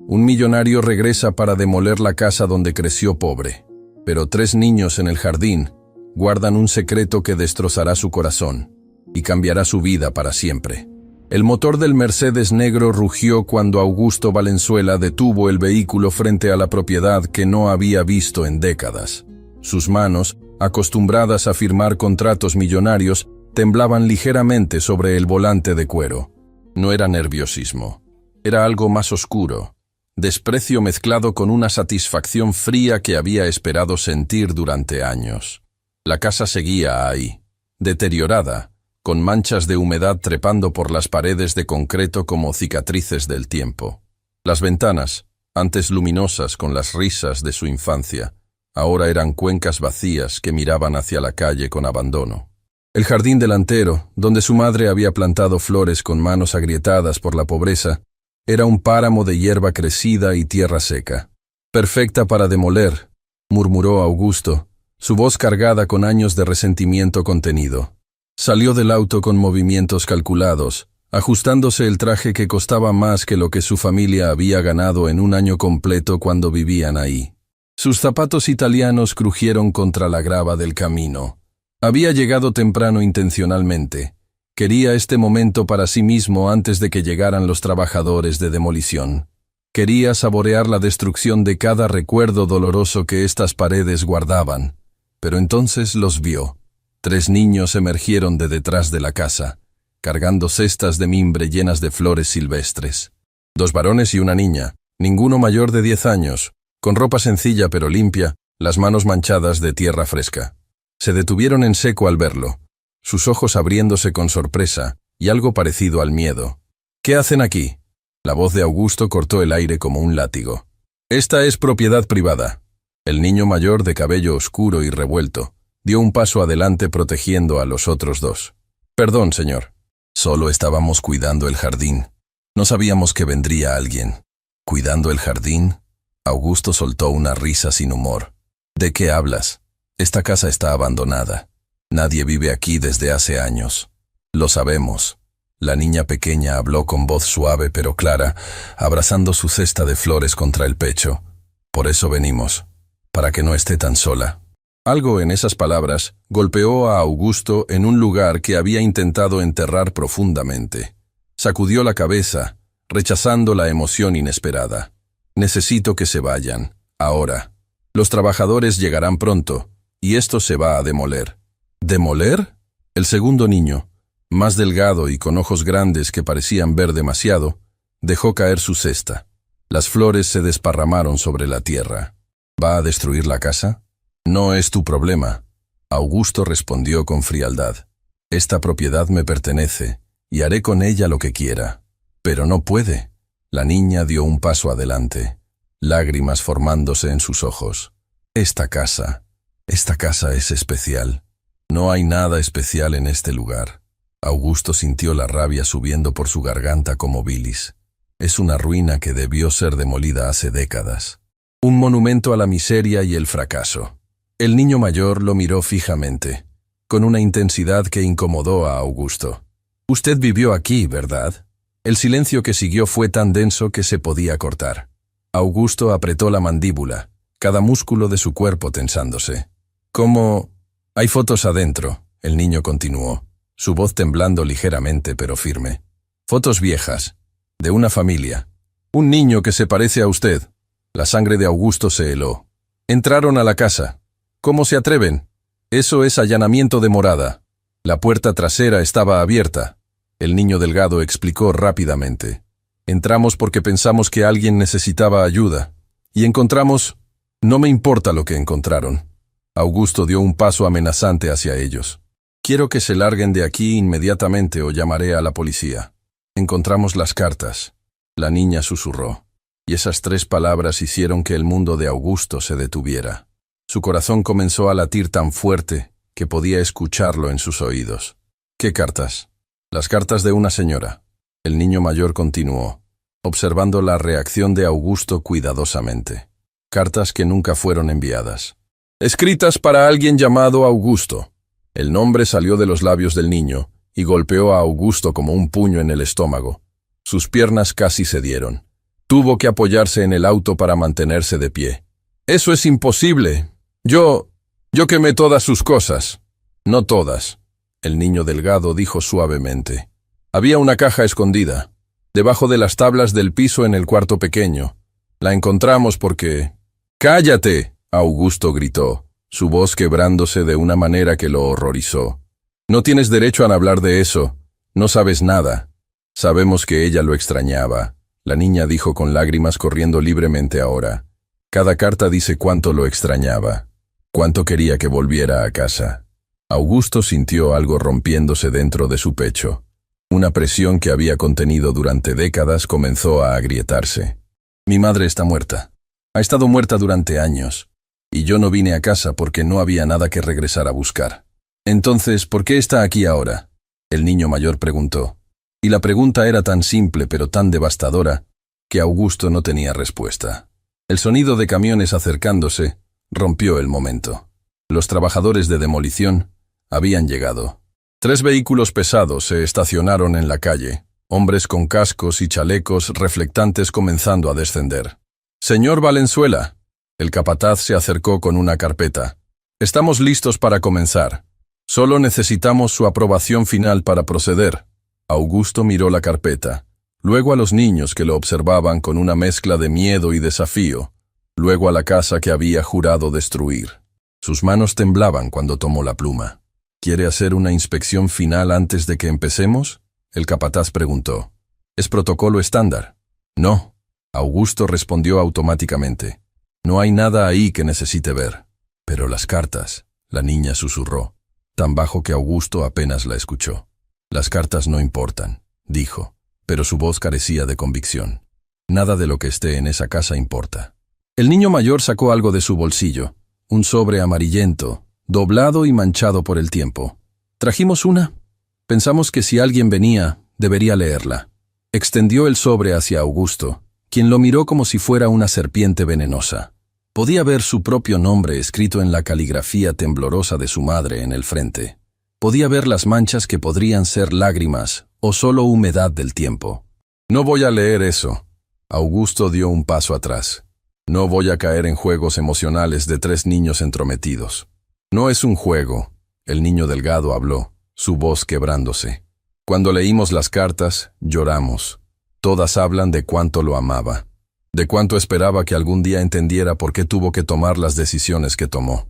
Un millonario regresa para demoler la casa donde creció pobre. Pero 3 niños en el jardín guardan un secreto que destrozará su corazón y cambiará su vida para siempre. El motor del Mercedes negro rugió cuando Augusto Valenzuela detuvo el vehículo frente a la propiedad que no había visto en décadas. Sus manos, acostumbradas a firmar contratos millonarios, temblaban ligeramente sobre el volante de cuero. No era nerviosismo, era algo más oscuro, desprecio mezclado con una satisfacción fría que había esperado sentir durante años. La casa seguía ahí, deteriorada, con manchas de humedad trepando por las paredes de concreto como cicatrices del tiempo. Las ventanas, antes luminosas con las risas de su infancia, ahora eran cuencas vacías que miraban hacia la calle con abandono. El jardín delantero, donde su madre había plantado flores con manos agrietadas por la pobreza, era un páramo de hierba crecida y tierra seca. «Perfecta para demoler», murmuró Augusto, su voz cargada con años de resentimiento contenido. Salió del auto con movimientos calculados, ajustándose el traje que costaba más que lo que su familia había ganado en un año completo cuando vivían ahí. Sus zapatos italianos crujieron contra la grava del camino. Había llegado temprano intencionalmente. Quería este momento para sí mismo antes de que llegaran los trabajadores de demolición. Quería saborear la destrucción de cada recuerdo doloroso que estas paredes guardaban. Pero entonces los vio. 3 niños emergieron de detrás de la casa, cargando cestas de mimbre llenas de flores silvestres. 2 varones y una niña, ninguno mayor de 10 años, con ropa sencilla pero limpia, las manos manchadas de tierra fresca. Se detuvieron en seco al verlo, sus ojos abriéndose con sorpresa y algo parecido al miedo. «¿Qué hacen aquí?». La voz de Augusto cortó el aire como un látigo. «Esta es propiedad privada». El niño mayor, de cabello oscuro y revuelto, dio un paso adelante protegiendo a los otros 2. «Perdón, señor. Solo estábamos cuidando el jardín. No sabíamos que vendría alguien». «¿Cuidando el jardín?». Augusto soltó una risa sin humor. «¿De qué hablas? Esta casa está abandonada. Nadie vive aquí desde hace años». «Lo sabemos». La niña pequeña habló con voz suave pero clara, abrazando su cesta de flores contra el pecho. «Por eso venimos, para que no esté tan sola». Algo en esas palabras golpeó a Augusto en un lugar que había intentado enterrar profundamente. Sacudió la cabeza, rechazando la emoción inesperada. «Necesito que se vayan, ahora. Los trabajadores llegarán pronto, y esto se va a demoler». «¿Demoler?». El segundo niño, más delgado y con ojos grandes que parecían ver demasiado, dejó caer su cesta. Las flores se desparramaron sobre la tierra. «¿Va a destruir la casa?». «No es tu problema», Augusto respondió con frialdad. «Esta propiedad me pertenece, y haré con ella lo que quiera». «Pero no puede». La niña dio un paso adelante, lágrimas formándose en sus ojos. Esta casa es especial. No hay nada especial en este lugar». Augusto sintió la rabia subiendo por su garganta como bilis. Es una ruina que debió ser demolida hace décadas. Un monumento a la miseria y el fracaso. El niño mayor lo miró fijamente, con una intensidad que incomodó a Augusto. «Usted vivió aquí, ¿verdad?». El silencio que siguió fue tan denso que se podía cortar. Augusto apretó la mandíbula, cada músculo de su cuerpo tensándose. «¿Cómo? Hay fotos adentro», el niño continuó, su voz temblando ligeramente pero firme. «Fotos viejas, de una familia. Un niño que se parece a usted». La sangre de Augusto se heló. «Entraron a la casa. ¿Cómo se atreven? Eso es allanamiento de morada. La puerta trasera estaba abierta». El niño delgado explicó rápidamente. «Entramos porque pensamos que alguien necesitaba ayuda. Y encontramos... No me importa lo que encontraron». Augusto dio un paso amenazante hacia ellos. «Quiero que se larguen de aquí inmediatamente o llamaré a la policía». «Encontramos las cartas», la niña susurró. Y esas 3 palabras hicieron que el mundo de Augusto se detuviera. Su corazón comenzó a latir tan fuerte que podía escucharlo en sus oídos. «¿Qué cartas?». «Las cartas de una señora». El niño mayor continuó, observando la reacción de Augusto cuidadosamente. «Cartas que nunca fueron enviadas. Escritas para alguien llamado Augusto». El nombre salió de los labios del niño y golpeó a Augusto como un puño en el estómago. Sus piernas casi cedieron. Tuvo que apoyarse en el auto para mantenerse de pie. «Eso es imposible. Yo quemé todas sus cosas». «No todas», el niño delgado dijo suavemente. «Había una caja escondida, debajo de las tablas del piso en el cuarto pequeño. La encontramos porque...» «¡Cállate!», Augusto gritó, su voz quebrándose de una manera que lo horrorizó. «No tienes derecho a hablar de eso. No sabes nada». «Sabemos que ella lo extrañaba», la niña dijo con lágrimas corriendo libremente ahora. «Cada carta dice cuánto lo extrañaba, cuánto quería que volviera a casa». Augusto sintió algo rompiéndose dentro de su pecho. Una presión que había contenido durante décadas comenzó a agrietarse. «Mi madre está muerta. Ha estado muerta durante años. Y yo no vine a casa porque no había nada que regresar a buscar». «Entonces, ¿por qué está aquí ahora?», el niño mayor preguntó. Y la pregunta era tan simple pero tan devastadora que Augusto no tenía respuesta. El sonido de camiones acercándose rompió el momento. Los trabajadores de demolición habían llegado. 3 vehículos pesados se estacionaron en la calle, hombres con cascos y chalecos reflectantes comenzando a descender. «Señor Valenzuela», el capataz se acercó con una carpeta. «Estamos listos para comenzar. Solo necesitamos su aprobación final para proceder». Augusto miró la carpeta, luego a los niños que lo observaban con una mezcla de miedo y desafío, luego a la casa que había jurado destruir. Sus manos temblaban cuando tomó la pluma. «¿Quiere hacer una inspección final antes de que empecemos?», el capataz preguntó. «Es protocolo estándar». «No», Augusto respondió automáticamente. «No hay nada ahí que necesite ver». «Pero las cartas», la niña susurró, tan bajo que Augusto apenas la escuchó. «Las cartas no importan», dijo, pero su voz carecía de convicción. «Nada de lo que esté en esa casa importa». El niño mayor sacó algo de su bolsillo, un sobre amarillento, doblado y manchado por el tiempo. «¿Trajimos una? Pensamos que si alguien venía, debería leerla». Extendió el sobre hacia Augusto, quien lo miró como si fuera una serpiente venenosa. Podía ver su propio nombre escrito en la caligrafía temblorosa de su madre en el frente. Podía ver las manchas que podrían ser lágrimas o solo humedad del tiempo. «No voy a leer eso». Augusto dio un paso atrás. «No voy a caer en juegos emocionales de 3 niños entrometidos». «No es un juego», el niño delgado habló, su voz quebrándose. «Cuando leímos las cartas, lloramos. Todas hablan de cuánto lo amaba, de cuánto esperaba que algún día entendiera por qué tuvo que tomar las decisiones que tomó».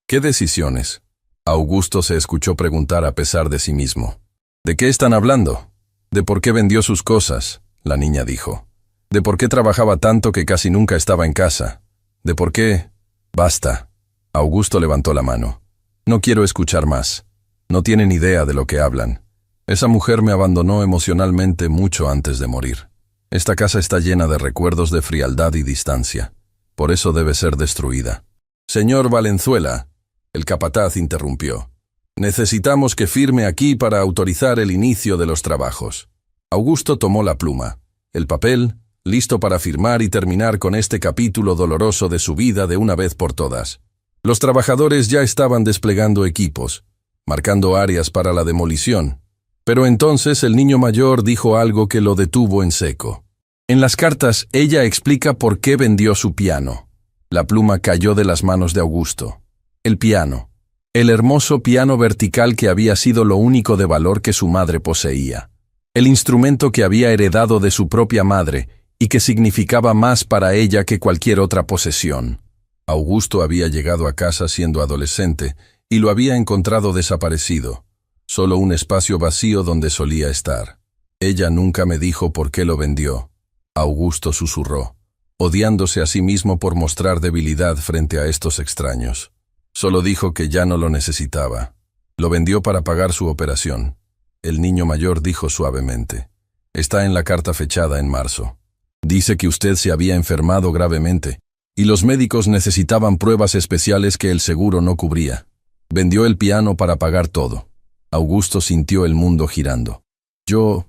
«¿Qué decisiones?», Augusto se escuchó preguntar a pesar de sí mismo. «¿De qué están hablando?». «De por qué vendió sus cosas», la niña dijo. «De por qué trabajaba tanto que casi nunca estaba en casa. De por qué...». «Basta». Augusto levantó la mano. «No quiero escuchar más. No tienen idea de lo que hablan. Esa mujer me abandonó emocionalmente mucho antes de morir. Esta casa está llena de recuerdos de frialdad y distancia. Por eso debe ser destruida». «Señor Valenzuela», el capataz interrumpió. «Necesitamos que firme aquí para autorizar el inicio de los trabajos». Augusto tomó la pluma, el papel, listo para firmar y terminar con este capítulo doloroso de su vida de una vez por todas. Los trabajadores ya estaban desplegando equipos, marcando áreas para la demolición. Pero entonces el niño mayor dijo algo que lo detuvo en seco. En las cartas, ella explica por qué vendió su piano. La pluma cayó de las manos de Augusto. El piano. El hermoso piano vertical que había sido lo único de valor que su madre poseía. El instrumento que había heredado de su propia madre y que significaba más para ella que cualquier otra posesión. Augusto había llegado a casa siendo adolescente y lo había encontrado desaparecido. Solo un espacio vacío donde solía estar. Ella nunca me dijo por qué lo vendió. Augusto susurró, odiándose a sí mismo por mostrar debilidad frente a estos extraños. Solo dijo que ya no lo necesitaba. Lo vendió para pagar su operación. El niño mayor dijo suavemente. Está en la carta fechada en marzo. Dice que usted se había enfermado gravemente y los médicos necesitaban pruebas especiales que el seguro no cubría. Vendió el piano para pagar todo. Augusto sintió el mundo girando. Yo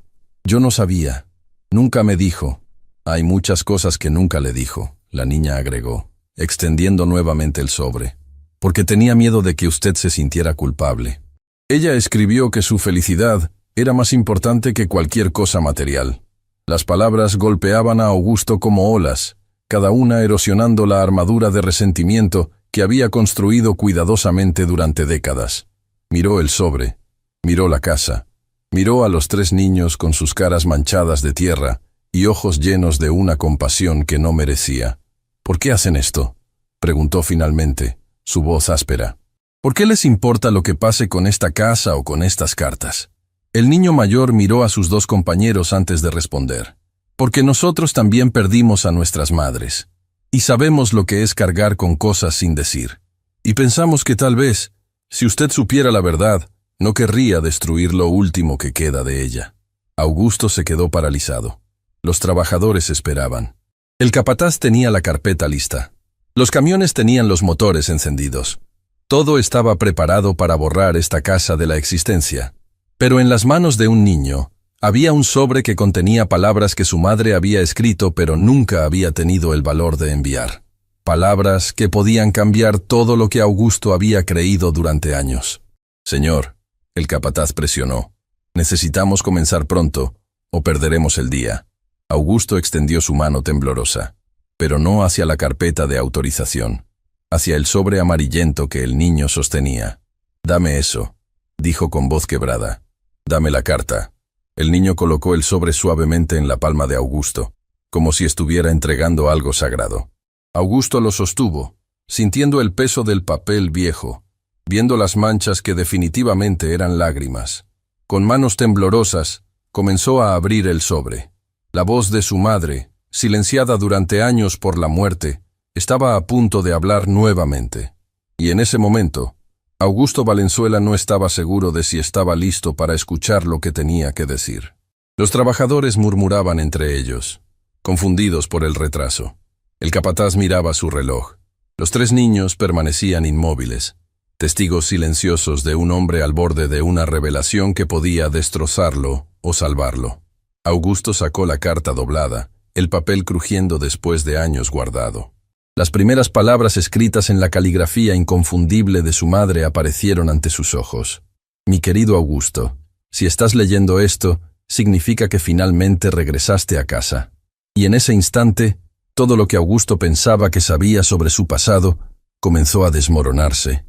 no sabía. Nunca me dijo. Hay muchas cosas que nunca le dijo, la niña agregó, extendiendo nuevamente el sobre, porque tenía miedo de que usted se sintiera culpable. Ella escribió que su felicidad era más importante que cualquier cosa material. Las palabras golpeaban a Augusto como olas, cada una erosionando la armadura de resentimiento que había construido cuidadosamente durante décadas. Miró el sobre, miró la casa, miró a los 3 niños con sus caras manchadas de tierra y ojos llenos de una compasión que no merecía. ¿Por qué hacen esto?, preguntó finalmente, su voz áspera. ¿Por qué les importa lo que pase con esta casa o con estas cartas? El niño mayor miró a sus 2 compañeros antes de responder. Porque nosotros también perdimos a nuestras madres. Y sabemos lo que es cargar con cosas sin decir. Y pensamos que tal vez, si usted supiera la verdad, no querría destruir lo último que queda de ella. Augusto se quedó paralizado. Los trabajadores esperaban. El capataz tenía la carpeta lista. Los camiones tenían los motores encendidos. Todo estaba preparado para borrar esta casa de la existencia. Pero en las manos de un niño, había un sobre que contenía palabras que su madre había escrito pero nunca había tenido el valor de enviar. Palabras que podían cambiar todo lo que Augusto había creído durante años. Señor, el capataz presionó. Necesitamos comenzar pronto, o perderemos el día. Augusto extendió su mano temblorosa, pero no hacia la carpeta de autorización, hacia el sobre amarillento que el niño sostenía. Dame eso, dijo con voz quebrada. Dame la carta. El niño colocó el sobre suavemente en la palma de Augusto, como si estuviera entregando algo sagrado. Augusto lo sostuvo, sintiendo el peso del papel viejo, viendo las manchas que definitivamente eran lágrimas. Con manos temblorosas, comenzó a abrir el sobre. La voz de su madre, silenciada durante años por la muerte, estaba a punto de hablar nuevamente. Y en ese momento, Augusto Valenzuela no estaba seguro de si estaba listo para escuchar lo que tenía que decir. Los trabajadores murmuraban entre ellos, confundidos por el retraso. El capataz miraba su reloj. Los 3 niños permanecían inmóviles, testigos silenciosos de un hombre al borde de una revelación que podía destrozarlo o salvarlo. Augusto sacó la carta doblada, el papel crujiendo después de años guardado. Las primeras palabras escritas en la caligrafía inconfundible de su madre aparecieron ante sus ojos. Mi querido Augusto, si estás leyendo esto, significa que finalmente regresaste a casa. Y en ese instante, todo lo que Augusto pensaba que sabía sobre su pasado comenzó a desmoronarse.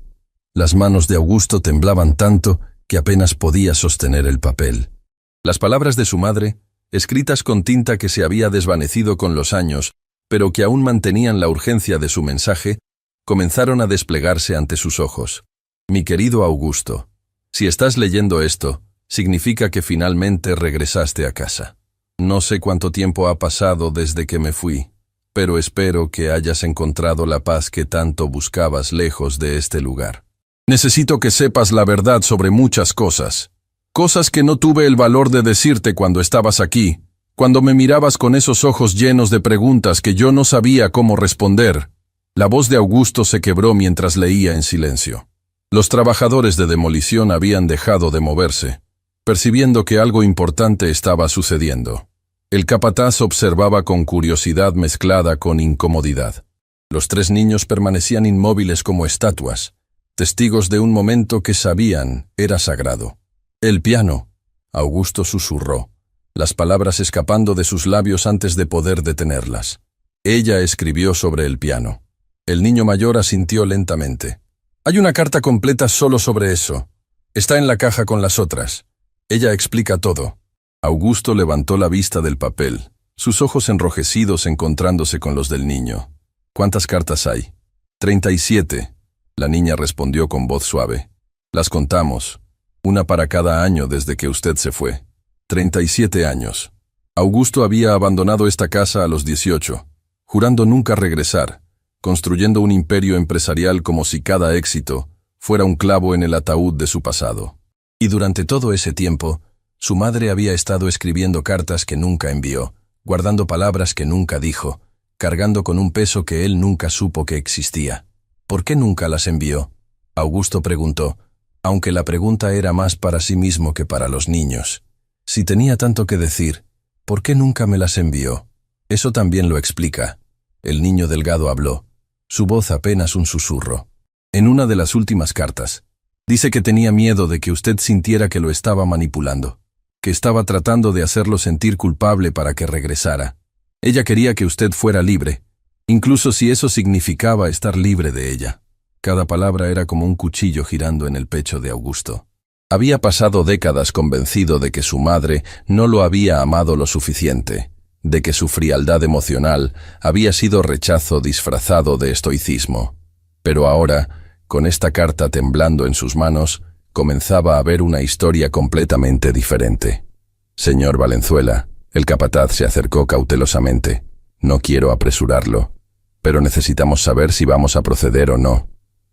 Las manos de Augusto temblaban tanto que apenas podía sostener el papel. Las palabras de su madre, escritas con tinta que se había desvanecido con los años, pero que aún mantenían la urgencia de su mensaje, comenzaron a desplegarse ante sus ojos. Mi querido Augusto, si estás leyendo esto, significa que finalmente regresaste a casa. No sé cuánto tiempo ha pasado desde que me fui, pero espero que hayas encontrado la paz que tanto buscabas lejos de este lugar. Necesito que sepas la verdad sobre muchas cosas. Cosas que no tuve el valor de decirte cuando estabas aquí, cuando me mirabas con esos ojos llenos de preguntas que yo no sabía cómo responder. La voz de Augusto se quebró mientras leía en silencio. Los trabajadores de demolición habían dejado de moverse, percibiendo que algo importante estaba sucediendo. El capataz observaba con curiosidad mezclada con incomodidad. Los 3 niños permanecían inmóviles como estatuas, testigos de un momento que sabían era sagrado. El piano, Augusto susurró, las palabras escapando de sus labios antes de poder detenerlas. Ella escribió sobre el piano. El niño mayor asintió lentamente. Hay una carta completa solo sobre eso. Está en la caja con las otras. Ella explica todo. Augusto levantó la vista del papel, sus ojos enrojecidos encontrándose con los del niño. ¿Cuántas cartas hay? 37, la niña respondió con voz suave. Las contamos. Una para cada año desde que usted se fue. 37 años. Augusto había abandonado esta casa a los 18, jurando nunca regresar, construyendo un imperio empresarial como si cada éxito fuera un clavo en el ataúd de su pasado. Y durante todo ese tiempo, su madre había estado escribiendo cartas que nunca envió, guardando palabras que nunca dijo, cargando con un peso que él nunca supo que existía. ¿Por qué nunca las envió?, Augusto preguntó, aunque la pregunta era más para sí mismo que para los niños. Si tenía tanto que decir, ¿por qué nunca me las envió? Eso también lo explica. El niño delgado habló, su voz apenas un susurro. En una de las últimas cartas, dice que tenía miedo de que usted sintiera que lo estaba manipulando, que estaba tratando de hacerlo sentir culpable para que regresara. Ella quería que usted fuera libre, incluso si eso significaba estar libre de ella. Cada palabra era como un cuchillo girando en el pecho de Augusto. Había pasado décadas convencido de que su madre no lo había amado lo suficiente, de que su frialdad emocional había sido rechazo disfrazado de estoicismo. Pero ahora, con esta carta temblando en sus manos, comenzaba a ver una historia completamente diferente. Señor Valenzuela, el capataz se acercó cautelosamente. No quiero apresurarlo, pero necesitamos saber si vamos a proceder o no.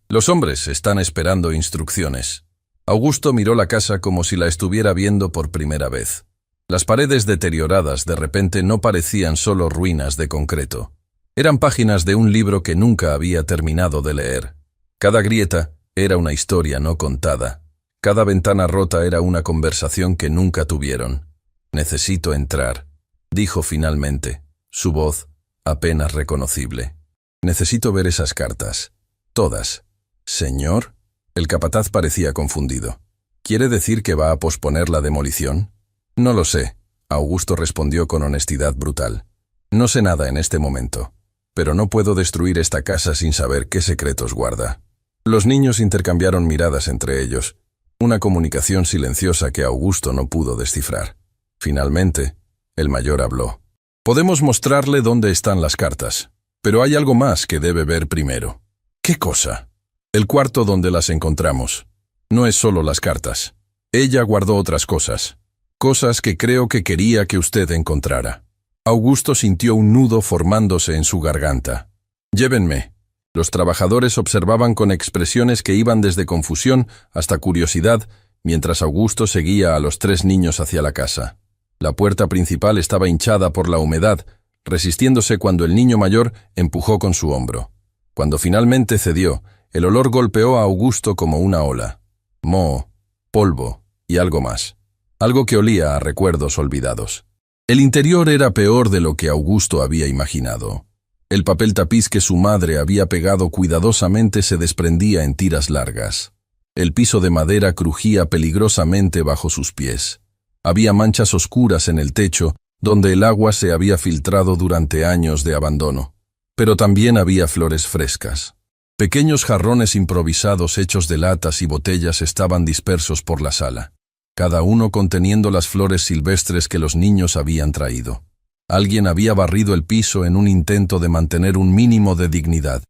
Los hombres están esperando instrucciones. Augusto miró la casa como si la estuviera viendo por primera vez. Las paredes deterioradas de repente no parecían solo ruinas de concreto. Eran páginas de un libro que nunca había terminado de leer. Cada grieta era una historia no contada. Cada ventana rota era una conversación que nunca tuvieron. «Necesito entrar», dijo finalmente, su voz apenas reconocible. «Necesito ver esas cartas. Todas». «¿Señor?» El capataz parecía confundido. ¿Quiere decir que va a posponer la demolición? No lo sé, Augusto respondió con honestidad brutal. No sé nada en este momento, pero no puedo destruir esta casa sin saber qué secretos guarda. Los niños intercambiaron miradas entre ellos, una comunicación silenciosa que Augusto no pudo descifrar. Finalmente, el mayor habló. Podemos mostrarle dónde están las cartas, pero hay algo más que debe ver primero. ¿Qué cosa? El cuarto donde las encontramos. No es solo las cartas. Ella guardó otras cosas. Cosas que creo que quería que usted encontrara. Augusto sintió un nudo formándose en su garganta. Llévenme. Los trabajadores observaban con expresiones que iban desde confusión hasta curiosidad, mientras Augusto seguía a los 3 niños hacia la casa. La puerta principal estaba hinchada por la humedad, resistiéndose cuando el niño mayor empujó con su hombro. Cuando finalmente cedió, el olor golpeó a Augusto como una ola. Moho, polvo y algo más. Algo que olía a recuerdos olvidados. El interior era peor de lo que Augusto había imaginado. El papel tapiz que su madre había pegado cuidadosamente se desprendía en tiras largas. El piso de madera crujía peligrosamente bajo sus pies. Había manchas oscuras en el techo, donde el agua se había filtrado durante años de abandono. Pero también había flores frescas. Pequeños jarrones improvisados hechos de latas y botellas estaban dispersos por la sala, cada uno conteniendo las flores silvestres que los niños habían traído. Alguien había barrido el piso en un intento de mantener un mínimo de dignidad.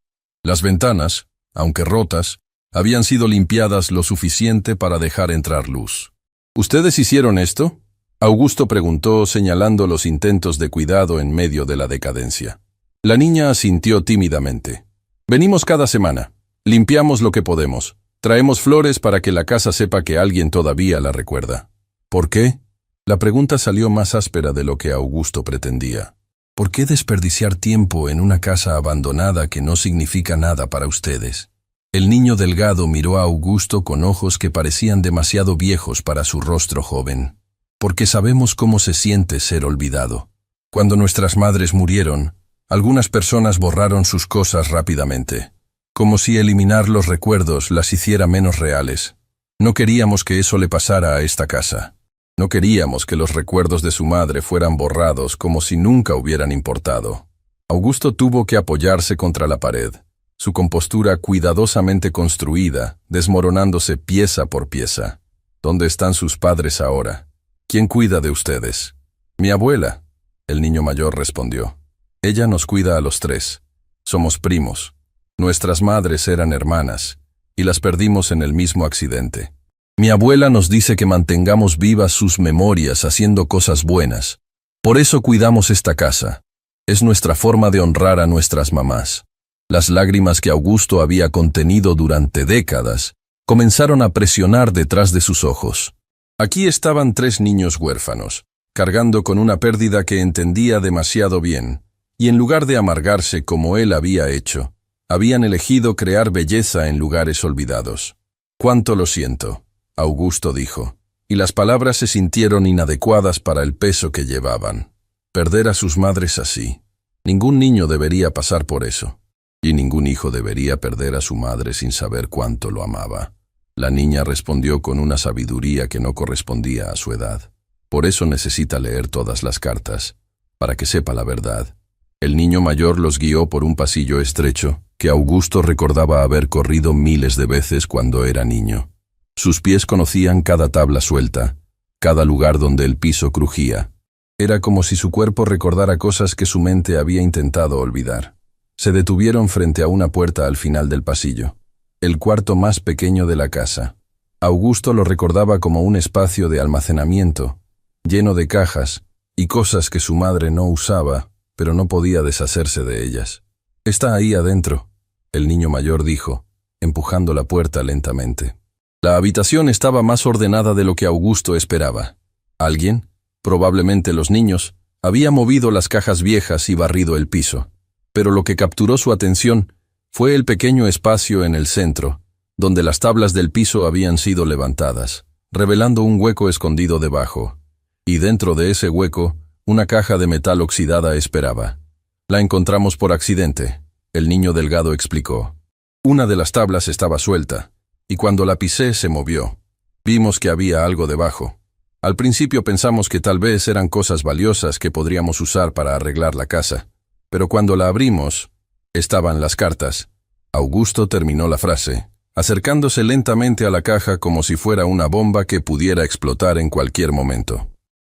Las ventanas, aunque rotas, habían sido limpiadas lo suficiente para dejar entrar luz. ¿Ustedes hicieron esto?, Augusto preguntó señalando los intentos de cuidado en medio de la decadencia. La niña asintió tímidamente. Venimos cada semana, limpiamos lo que podemos, traemos flores para que la casa sepa que alguien todavía la recuerda. ¿Por qué? La pregunta salió más áspera de lo que Augusto pretendía. ¿Por qué desperdiciar tiempo en una casa abandonada que no significa nada para ustedes? El niño delgado miró a Augusto con ojos que parecían demasiado viejos para su rostro joven. Porque sabemos cómo se siente ser olvidado. Cuando nuestras madres murieron, algunas personas borraron sus cosas rápidamente, como si eliminar los recuerdos las hiciera menos reales. No queríamos que eso le pasara a esta casa. No queríamos que los recuerdos de su madre fueran borrados como si nunca hubieran importado. Augusto tuvo que apoyarse contra la pared, su compostura cuidadosamente construida, desmoronándose pieza por pieza. ¿Dónde están sus padres ahora? ¿Quién cuida de ustedes? Mi abuela, el niño mayor respondió. Ella nos cuida a los 3. Somos primos. Nuestras madres eran hermanas, y las perdimos en el mismo accidente. Mi abuela nos dice que mantengamos vivas sus memorias haciendo cosas buenas. Por eso cuidamos esta casa. Es nuestra forma de honrar a nuestras mamás. Las lágrimas que Augusto había contenido durante décadas comenzaron a presionar detrás de sus ojos. Aquí estaban 3 niños huérfanos, cargando con una pérdida que entendía demasiado bien. Y en lugar de amargarse como él había hecho, habían elegido crear belleza en lugares olvidados. «Cuánto lo siento», Augusto dijo, y las palabras se sintieron inadecuadas para el peso que llevaban. Perder a sus madres así. Ningún niño debería pasar por eso. Y ningún hijo debería perder a su madre sin saber cuánto lo amaba. La niña respondió con una sabiduría que no correspondía a su edad. Por eso necesita leer todas las cartas, para que sepa la verdad. El niño mayor los guió por un pasillo estrecho que Augusto recordaba haber corrido miles de veces cuando era niño. Sus pies conocían cada tabla suelta, cada lugar donde el piso crujía. Era como si su cuerpo recordara cosas que su mente había intentado olvidar. Se detuvieron frente a una puerta al final del pasillo, el cuarto más pequeño de la casa. Augusto lo recordaba como un espacio de almacenamiento, lleno de cajas y cosas que su madre no usaba, pero no podía deshacerse de ellas. «Está ahí adentro», el niño mayor dijo, empujando la puerta lentamente. La habitación estaba más ordenada de lo que Augusto esperaba. Alguien, probablemente los niños, había movido las cajas viejas y barrido el piso. Pero lo que capturó su atención fue el pequeño espacio en el centro, donde las tablas del piso habían sido levantadas, revelando un hueco escondido debajo. Y dentro de ese hueco, una caja de metal oxidada esperaba. «La encontramos por accidente», el niño delgado explicó. «Una de las tablas estaba suelta, y cuando la pisé se movió. Vimos que había algo debajo. Al principio pensamos que tal vez eran cosas valiosas que podríamos usar para arreglar la casa. Pero cuando la abrimos, estaban las cartas». Augusto terminó la frase, acercándose lentamente a la caja como si fuera una bomba que pudiera explotar en cualquier momento.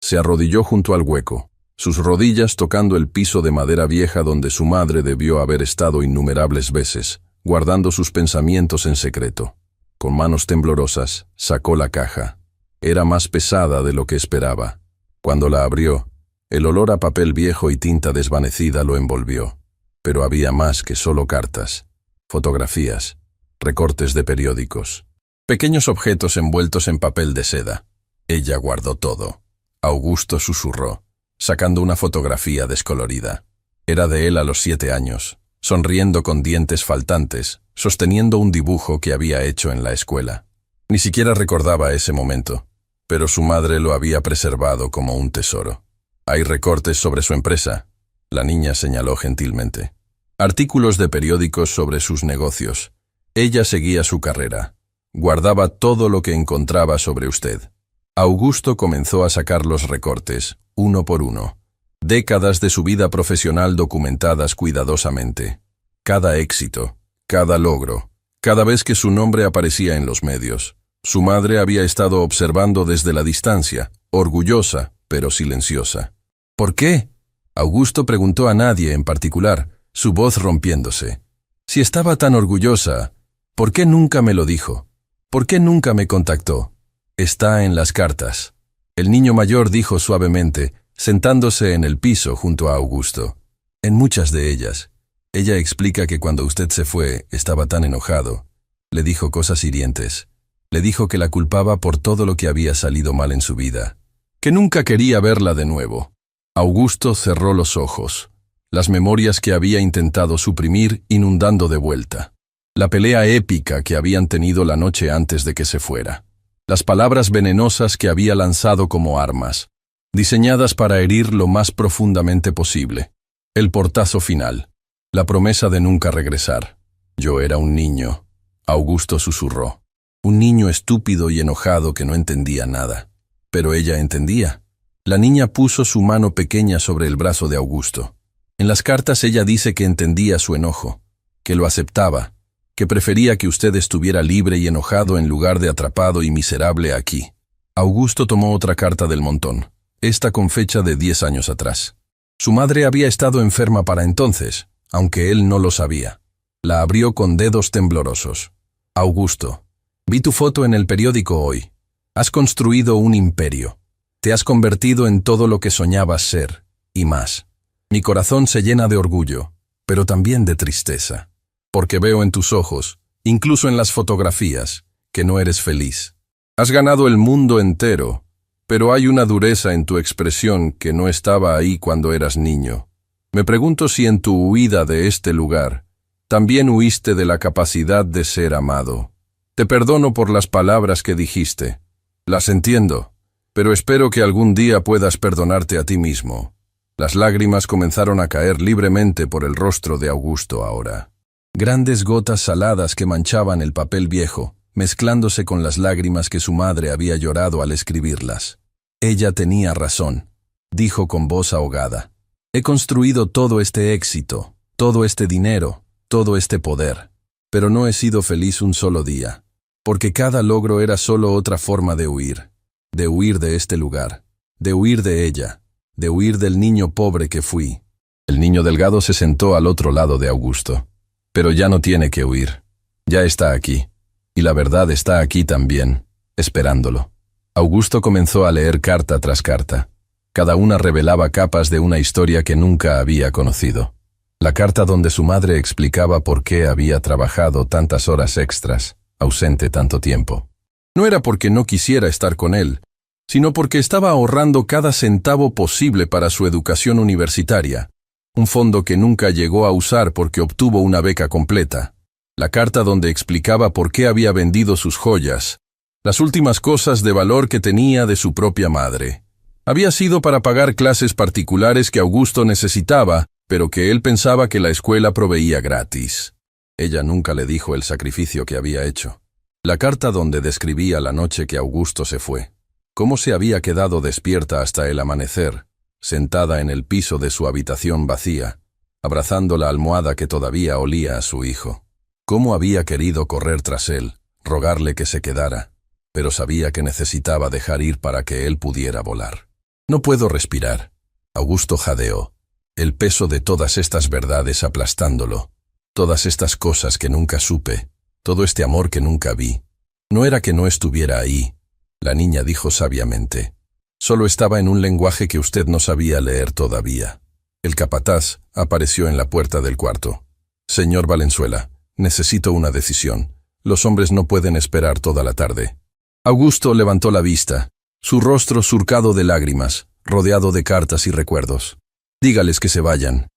Se arrodilló junto al hueco, sus rodillas tocando el piso de madera vieja donde su madre debió haber estado innumerables veces, guardando sus pensamientos en secreto. Con manos temblorosas, sacó la caja. Era más pesada de lo que esperaba. Cuando la abrió, el olor a papel viejo y tinta desvanecida lo envolvió. Pero había más que solo cartas, fotografías, recortes de periódicos, pequeños objetos envueltos en papel de seda. Ella guardó todo. Augusto susurró, sacando una fotografía descolorida. Era de él a los 7 años, sonriendo con dientes faltantes, sosteniendo un dibujo que había hecho en la escuela. Ni siquiera recordaba ese momento, pero su madre lo había preservado como un tesoro. «Hay recortes sobre su empresa», la niña señaló gentilmente. «Artículos de periódicos sobre sus negocios. Ella seguía su carrera. Guardaba todo lo que encontraba sobre usted». Augusto comenzó a sacar los recortes, uno por uno. Décadas de su vida profesional documentadas cuidadosamente. Cada éxito, cada logro, cada vez que su nombre aparecía en los medios. Su madre había estado observando desde la distancia, orgullosa, pero silenciosa. «¿Por qué?», Augusto preguntó a nadie en particular, su voz rompiéndose. «Si estaba tan orgullosa, ¿por qué nunca me lo dijo? ¿Por qué nunca me contactó?» «Está en las cartas», el niño mayor dijo suavemente, sentándose en el piso junto a Augusto. «En muchas de ellas. Ella explica que cuando usted se fue, estaba tan enojado. Le dijo cosas hirientes. Le dijo que la culpaba por todo lo que había salido mal en su vida. Que nunca quería verla de nuevo». Augusto cerró los ojos, las memorias que había intentado suprimir inundando de vuelta. La pelea épica que habían tenido la noche antes de que se fuera. Las palabras venenosas que había lanzado como armas, diseñadas para herir lo más profundamente posible. El portazo final. La promesa de nunca regresar. «Yo era un niño», Augusto susurró. Un niño estúpido y enojado que no entendía nada. Pero ella entendía. La niña puso su mano pequeña sobre el brazo de Augusto. En las cartas ella dice que entendía su enojo, que lo aceptaba, que prefería que usted estuviera libre y enojado en lugar de atrapado y miserable aquí. Augusto tomó otra carta del montón, esta con fecha de 10 años atrás. Su madre había estado enferma para entonces, aunque él no lo sabía. La abrió con dedos temblorosos. «Augusto, vi tu foto en el periódico hoy. Has construido un imperio. Te has convertido en todo lo que soñabas ser, y más. Mi corazón se llena de orgullo, pero también de tristeza, porque veo en tus ojos, incluso en las fotografías, que no eres feliz. Has ganado el mundo entero, pero hay una dureza en tu expresión que no estaba ahí cuando eras niño. Me pregunto si en tu huida de este lugar, también huiste de la capacidad de ser amado. Te perdono por las palabras que dijiste. Las entiendo. Pero espero que algún día puedas perdonarte a ti mismo». Las lágrimas comenzaron a caer libremente por el rostro de Augusto ahora. Grandes gotas saladas que manchaban el papel viejo, mezclándose con las lágrimas que su madre había llorado al escribirlas. Ella tenía razón, dijo con voz ahogada. He construido todo este éxito, todo este dinero, todo este poder, pero no he sido feliz un solo día, porque cada logro era solo otra forma de huir de este lugar, de huir de ella, de huir del niño pobre que fui. El niño delgado se sentó al otro lado de Augusto. Pero ya no tiene que huir. Ya está aquí. Y la verdad está aquí también, esperándolo. Augusto comenzó a leer carta tras carta. Cada una revelaba capas de una historia que nunca había conocido. La carta donde su madre explicaba por qué había trabajado tantas horas extras, ausente tanto tiempo. No era porque no quisiera estar con él, sino porque estaba ahorrando cada centavo posible para su educación universitaria, un fondo que nunca llegó a usar porque obtuvo una beca completa. La carta donde explicaba por qué había vendido sus joyas, las últimas cosas de valor que tenía de su propia madre. Había sido para pagar clases particulares que Augusto necesitaba, pero que él pensaba que la escuela proveía gratis. Ella nunca le dijo el sacrificio que había hecho. La carta donde describía la noche que Augusto se fue. Cómo se había quedado despierta hasta el amanecer, sentada en el piso de su habitación vacía, abrazando la almohada que todavía olía a su hijo. Cómo había querido correr tras él, rogarle que se quedara, pero sabía que necesitaba dejar ir para que él pudiera volar. No puedo respirar. Augusto jadeó, el peso de todas estas verdades aplastándolo, todas estas cosas que nunca supe, todo este amor que nunca vi. No era que no estuviera ahí, la niña dijo sabiamente. Solo estaba en un lenguaje que usted no sabía leer todavía. El capataz apareció en la puerta del cuarto. Señor Valenzuela, necesito una decisión. Los hombres no pueden esperar toda la tarde. Augusto levantó la vista, su rostro surcado de lágrimas, rodeado de cartas y recuerdos. Dígales que se vayan.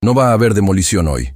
No va a haber demolición hoy.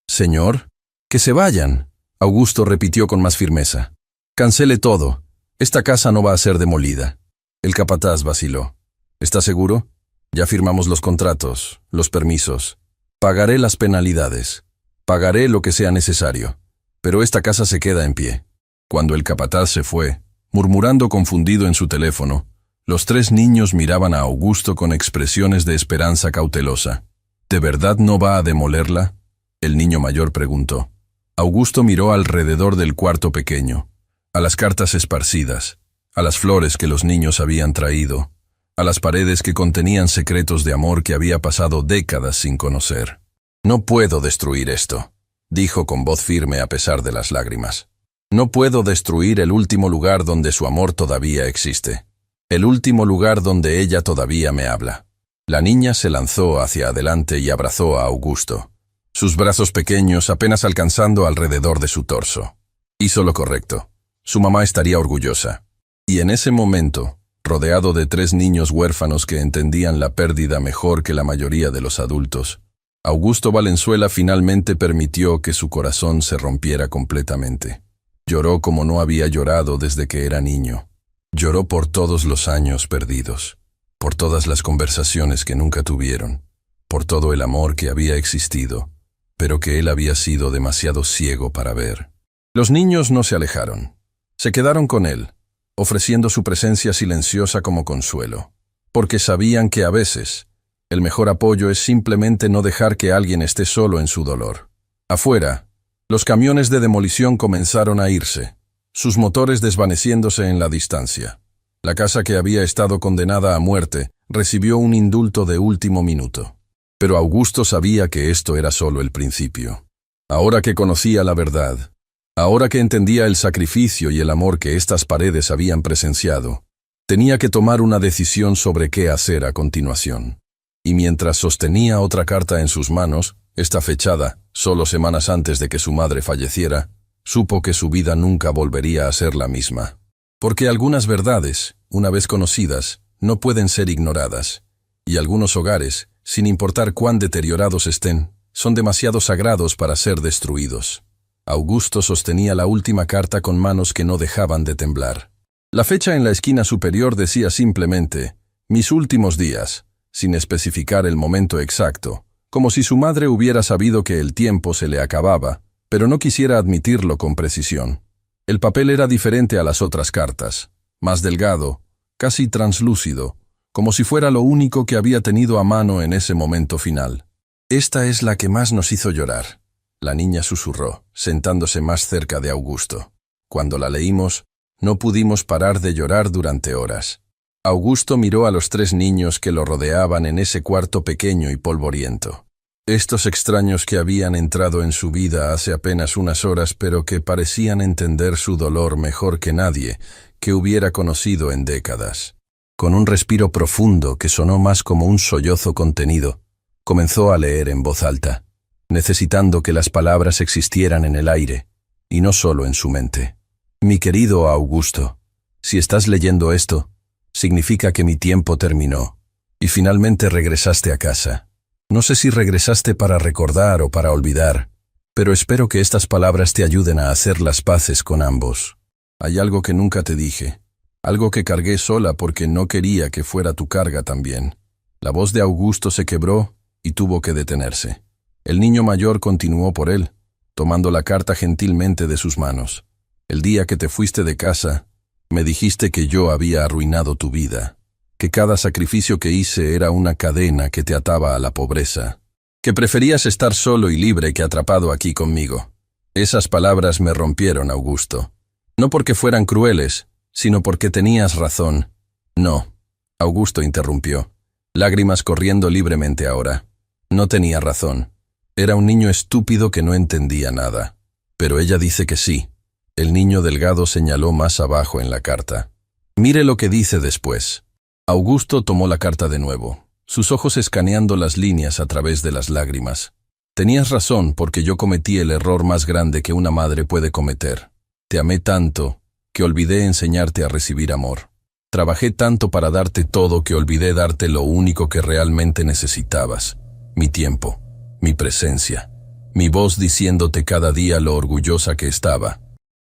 Señor, que se vayan. Augusto repitió con más firmeza. Cancele todo. Esta casa no va a ser demolida. El capataz vaciló. ¿Está seguro? Ya firmamos los contratos, los permisos. Pagaré las penalidades. Pagaré lo que sea necesario. Pero esta casa se queda en pie. Cuando el capataz se fue, murmurando confundido en su teléfono, los tres niños miraban a Augusto con expresiones de esperanza cautelosa. ¿De verdad no va a demolerla? El niño mayor preguntó. Augusto miró alrededor del cuarto pequeño, a las cartas esparcidas, a las flores que los niños habían traído, a las paredes que contenían secretos de amor que había pasado décadas sin conocer. No puedo destruir esto, dijo con voz firme a pesar de las lágrimas. No puedo destruir el último lugar donde su amor todavía existe. El último lugar donde ella todavía me habla. La niña se lanzó hacia adelante y abrazó a Augusto, sus brazos pequeños apenas alcanzando alrededor de su torso. Hizo lo correcto. Su mamá estaría orgullosa. Y en ese momento, rodeado de tres niños huérfanos que entendían la pérdida mejor que la mayoría de los adultos, Augusto Valenzuela finalmente permitió que su corazón se rompiera completamente. Lloró como no había llorado desde que era niño. Lloró por todos los años perdidos, por todas las conversaciones que nunca tuvieron, por todo el amor que había existido, pero que él había sido demasiado ciego para ver. Los niños no se alejaron. Se quedaron con él, ofreciendo su presencia silenciosa como consuelo, porque sabían que a veces el mejor apoyo es simplemente no dejar que alguien esté solo en su dolor. Afuera, los camiones de demolición comenzaron a irse, sus motores desvaneciéndose en la distancia. La casa que había estado condenada a muerte recibió un indulto de último minuto. Pero Augusto sabía que esto era solo el principio. Ahora que conocía la verdad, ahora que entendía el sacrificio y el amor que estas paredes habían presenciado, tenía que tomar una decisión sobre qué hacer a continuación. Y mientras sostenía otra carta en sus manos, esta fechada, solo semanas antes de que su madre falleciera, supo que su vida nunca volvería a ser la misma. Porque algunas verdades, una vez conocidas, no pueden ser ignoradas, y algunos hogares, sin importar cuán deteriorados estén, son demasiado sagrados para ser destruidos. Augusto sostenía la última carta con manos que no dejaban de temblar. La fecha en la esquina superior decía simplemente, «Mis últimos días», sin especificar el momento exacto, como si su madre hubiera sabido que el tiempo se le acababa, pero no quisiera admitirlo con precisión. El papel era diferente a las otras cartas, más delgado, casi translúcido, como si fuera lo único que había tenido a mano en ese momento final. «Esta es la que más nos hizo llorar», la niña susurró, sentándose más cerca de Augusto. Cuando la leímos, no pudimos parar de llorar durante horas. Augusto miró a los 3 niños que lo rodeaban en ese cuarto pequeño y polvoriento. Estos extraños que habían entrado en su vida hace apenas unas horas, pero que parecían entender su dolor mejor que nadie que hubiera conocido en décadas. Con un respiro profundo que sonó más como un sollozo contenido, comenzó a leer en voz alta, necesitando que las palabras existieran en el aire, y no solo en su mente. «Mi querido Augusto, si estás leyendo esto, significa que mi tiempo terminó, y finalmente regresaste a casa. No sé si regresaste para recordar o para olvidar, pero espero que estas palabras te ayuden a hacer las paces con ambos. Hay algo que nunca te dije, algo que cargué sola porque no quería que fuera tu carga también». La voz de Augusto se quebró y tuvo que detenerse. El niño mayor continuó por él, tomando la carta gentilmente de sus manos. «El día que te fuiste de casa, me dijiste que yo había arruinado tu vida, que cada sacrificio que hice era una cadena que te ataba a la pobreza, que preferías estar solo y libre que atrapado aquí conmigo». Esas palabras me rompieron, Augusto. No porque fueran crueles, sino porque tenías razón. «No», Augusto interrumpió, lágrimas corriendo libremente ahora. «No tenía razón. Era un niño estúpido que no entendía nada. Pero ella dice que sí». El niño delgado señaló más abajo en la carta. «Mire lo que dice después». Augusto tomó la carta de nuevo, sus ojos escaneando las líneas a través de las lágrimas. «Tenías razón porque yo cometí el error más grande que una madre puede cometer. Te amé tanto que olvidé enseñarte a recibir amor. Trabajé tanto para darte todo que olvidé darte lo único que realmente necesitabas, mi tiempo, mi presencia, mi voz diciéndote cada día lo orgullosa que estaba.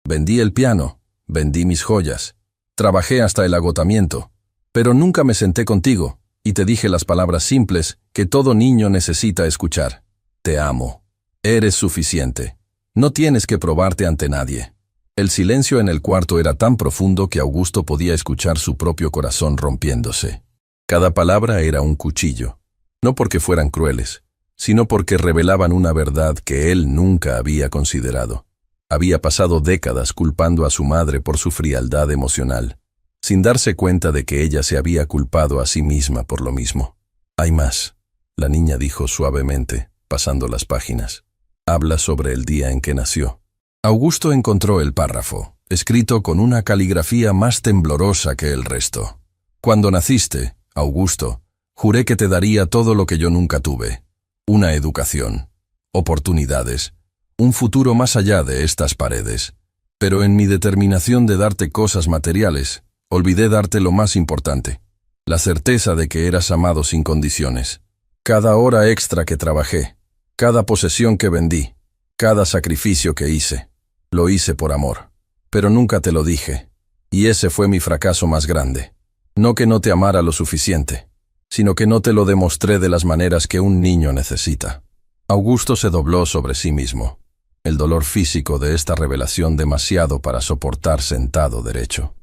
Vendí el piano, vendí mis joyas, trabajé hasta el agotamiento, pero nunca me senté contigo y te dije las palabras simples que todo niño necesita escuchar. Te amo. Eres suficiente. No tienes que probarte ante nadie». El silencio en el cuarto era tan profundo que Augusto podía escuchar su propio corazón rompiéndose. Cada palabra era un cuchillo, no porque fueran crueles, sino porque revelaban una verdad que él nunca había considerado. Había pasado décadas culpando a su madre por su frialdad emocional, sin darse cuenta de que ella se había culpado a sí misma por lo mismo. «Hay más», la niña dijo suavemente, pasando las páginas. «Habla sobre el día en que nació». Augusto encontró el párrafo, escrito con una caligrafía más temblorosa que el resto. «Cuando naciste, Augusto, juré que te daría todo lo que yo nunca tuve. Una educación, oportunidades, un futuro más allá de estas paredes. Pero en mi determinación de darte cosas materiales, olvidé darte lo más importante, la certeza de que eras amado sin condiciones. Cada hora extra que trabajé, cada posesión que vendí, cada sacrificio que hice, lo hice por amor. Pero nunca te lo dije, y ese fue mi fracaso más grande. No que no te amara lo suficiente, sino que no te lo demostré de las maneras que un niño necesita». Augusto se dobló sobre sí mismo, el dolor físico de esta revelación demasiado para soportar sentado derecho.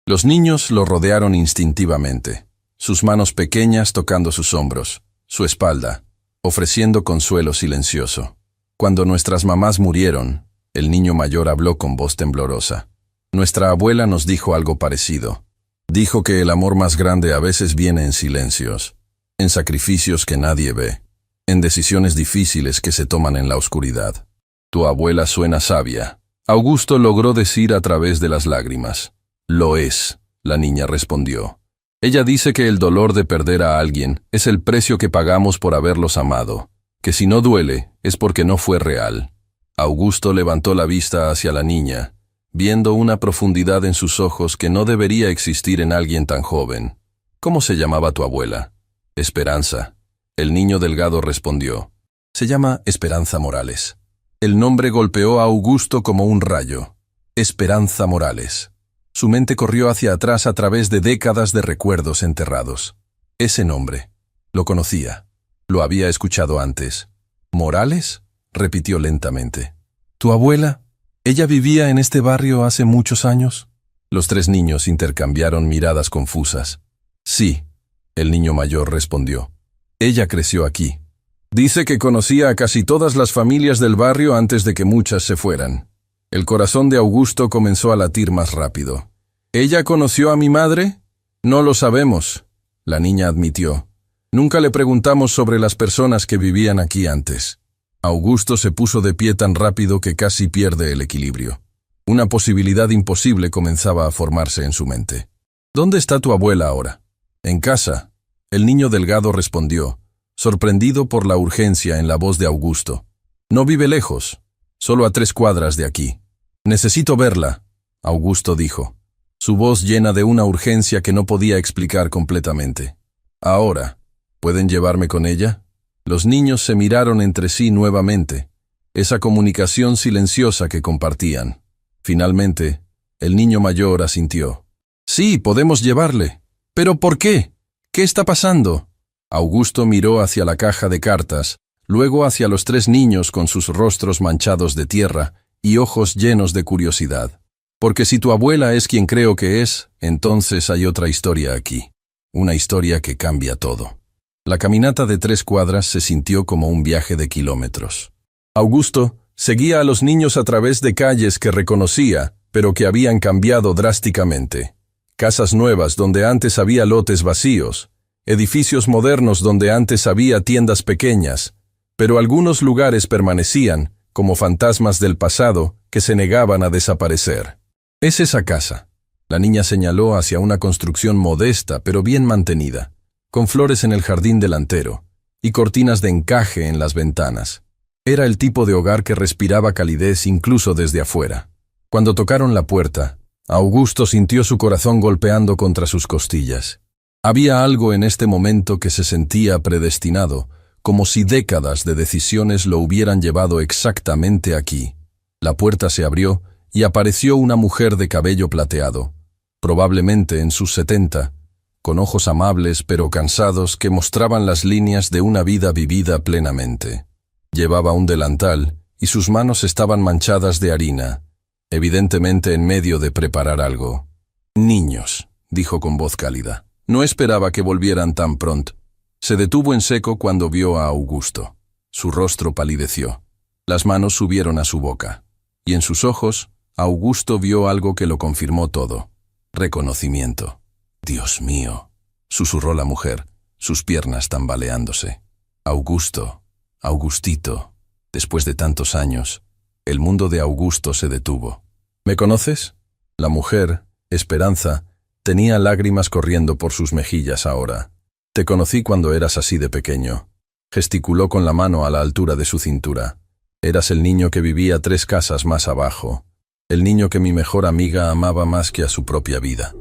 Los niños lo rodearon instintivamente, sus manos pequeñas tocando sus hombros, su espalda, ofreciendo consuelo silencioso. «Cuando nuestras mamás murieron», el niño mayor habló con voz temblorosa, «nuestra abuela nos dijo algo parecido. Dijo que el amor más grande a veces viene en silencios, en sacrificios que nadie ve, en decisiones difíciles que se toman en la oscuridad». «Tu abuela suena sabia», Augusto logró decir a través de las lágrimas. «Lo es», la niña respondió. «Ella dice que el dolor de perder a alguien es el precio que pagamos por haberlos amado, que si no duele es porque no fue real». Augusto levantó la vista hacia la niña, viendo una profundidad en sus ojos que no debería existir en alguien tan joven. «¿Cómo se llamaba tu abuela?» «Esperanza». El niño delgado respondió. «Se llama Esperanza Morales». El nombre golpeó a Augusto como un rayo. Esperanza Morales. Su mente corrió hacia atrás a través de décadas de recuerdos enterrados. Ese nombre. Lo conocía. Lo había escuchado antes. «¿Morales?», repitió lentamente. «¿Tu abuela? ¿Ella vivía en este barrio hace muchos años?». Los tres niños intercambiaron miradas confusas. Sí, el niño mayor respondió. Ella creció aquí. Dice que conocía a casi todas las familias del barrio antes de que muchas se fueran. El corazón de Augusto comenzó a latir más rápido. ¿Ella conoció a mi madre? No lo sabemos, la niña admitió. Nunca le preguntamos sobre las personas que vivían aquí antes. Augusto se puso de pie tan rápido que casi pierde el equilibrio. Una posibilidad imposible comenzaba a formarse en su mente. ¿Dónde está tu abuela ahora? En casa. El niño delgado respondió, sorprendido por la urgencia en la voz de Augusto. No vive lejos, solo a 3 cuadras de aquí. Necesito verla, Augusto dijo, su voz llena de una urgencia que no podía explicar completamente. Ahora, ¿pueden llevarme con ella? Los niños se miraron entre sí nuevamente, esa comunicación silenciosa que compartían. Finalmente, el niño mayor asintió. Sí, podemos llevarle. ¿Pero por qué? ¿Qué está pasando? Augusto miró hacia la caja de cartas, luego hacia los 3 niños con sus rostros manchados de tierra y ojos llenos de curiosidad. Porque si tu abuela es quien creo que es, entonces hay otra historia aquí. Una historia que cambia todo. La caminata de 3 cuadras se sintió como un viaje de kilómetros. Augusto seguía a los niños a través de calles que reconocía, pero que habían cambiado drásticamente. Casas nuevas donde antes había lotes vacíos, edificios modernos donde antes había tiendas pequeñas, pero algunos lugares permanecían, como fantasmas del pasado, que se negaban a desaparecer. Es esa casa. La niña señaló hacia una construcción modesta pero bien mantenida, con flores en el jardín delantero, y cortinas de encaje en las ventanas. Era el tipo de hogar que respiraba calidez incluso desde afuera. Cuando tocaron la puerta, Augusto sintió su corazón golpeando contra sus costillas. Había algo en este momento que se sentía predestinado, como si décadas de decisiones lo hubieran llevado exactamente aquí. La puerta se abrió y apareció una mujer de cabello plateado, probablemente en sus 70, con ojos amables pero cansados que mostraban las líneas de una vida vivida plenamente. Llevaba un delantal y sus manos estaban manchadas de harina, evidentemente en medio de preparar algo. «Niños», dijo con voz cálida. No esperaba que volvieran tan pronto. Se detuvo en seco cuando vio a Augusto. Su rostro palideció. Las manos subieron a su boca. Y en sus ojos, Augusto vio algo que lo confirmó todo. Reconocimiento. «Dios mío», susurró la mujer, sus piernas tambaleándose. «Augusto, Augustito». Después de tantos años, el mundo de Augusto se detuvo. «¿Me conoces?» La mujer, Esperanza, tenía lágrimas corriendo por sus mejillas ahora. «Te conocí cuando eras así de pequeño». Gesticuló con la mano a la altura de su cintura. «Eras el niño que vivía 3 casas más abajo. El niño que mi mejor amiga amaba más que a su propia vida».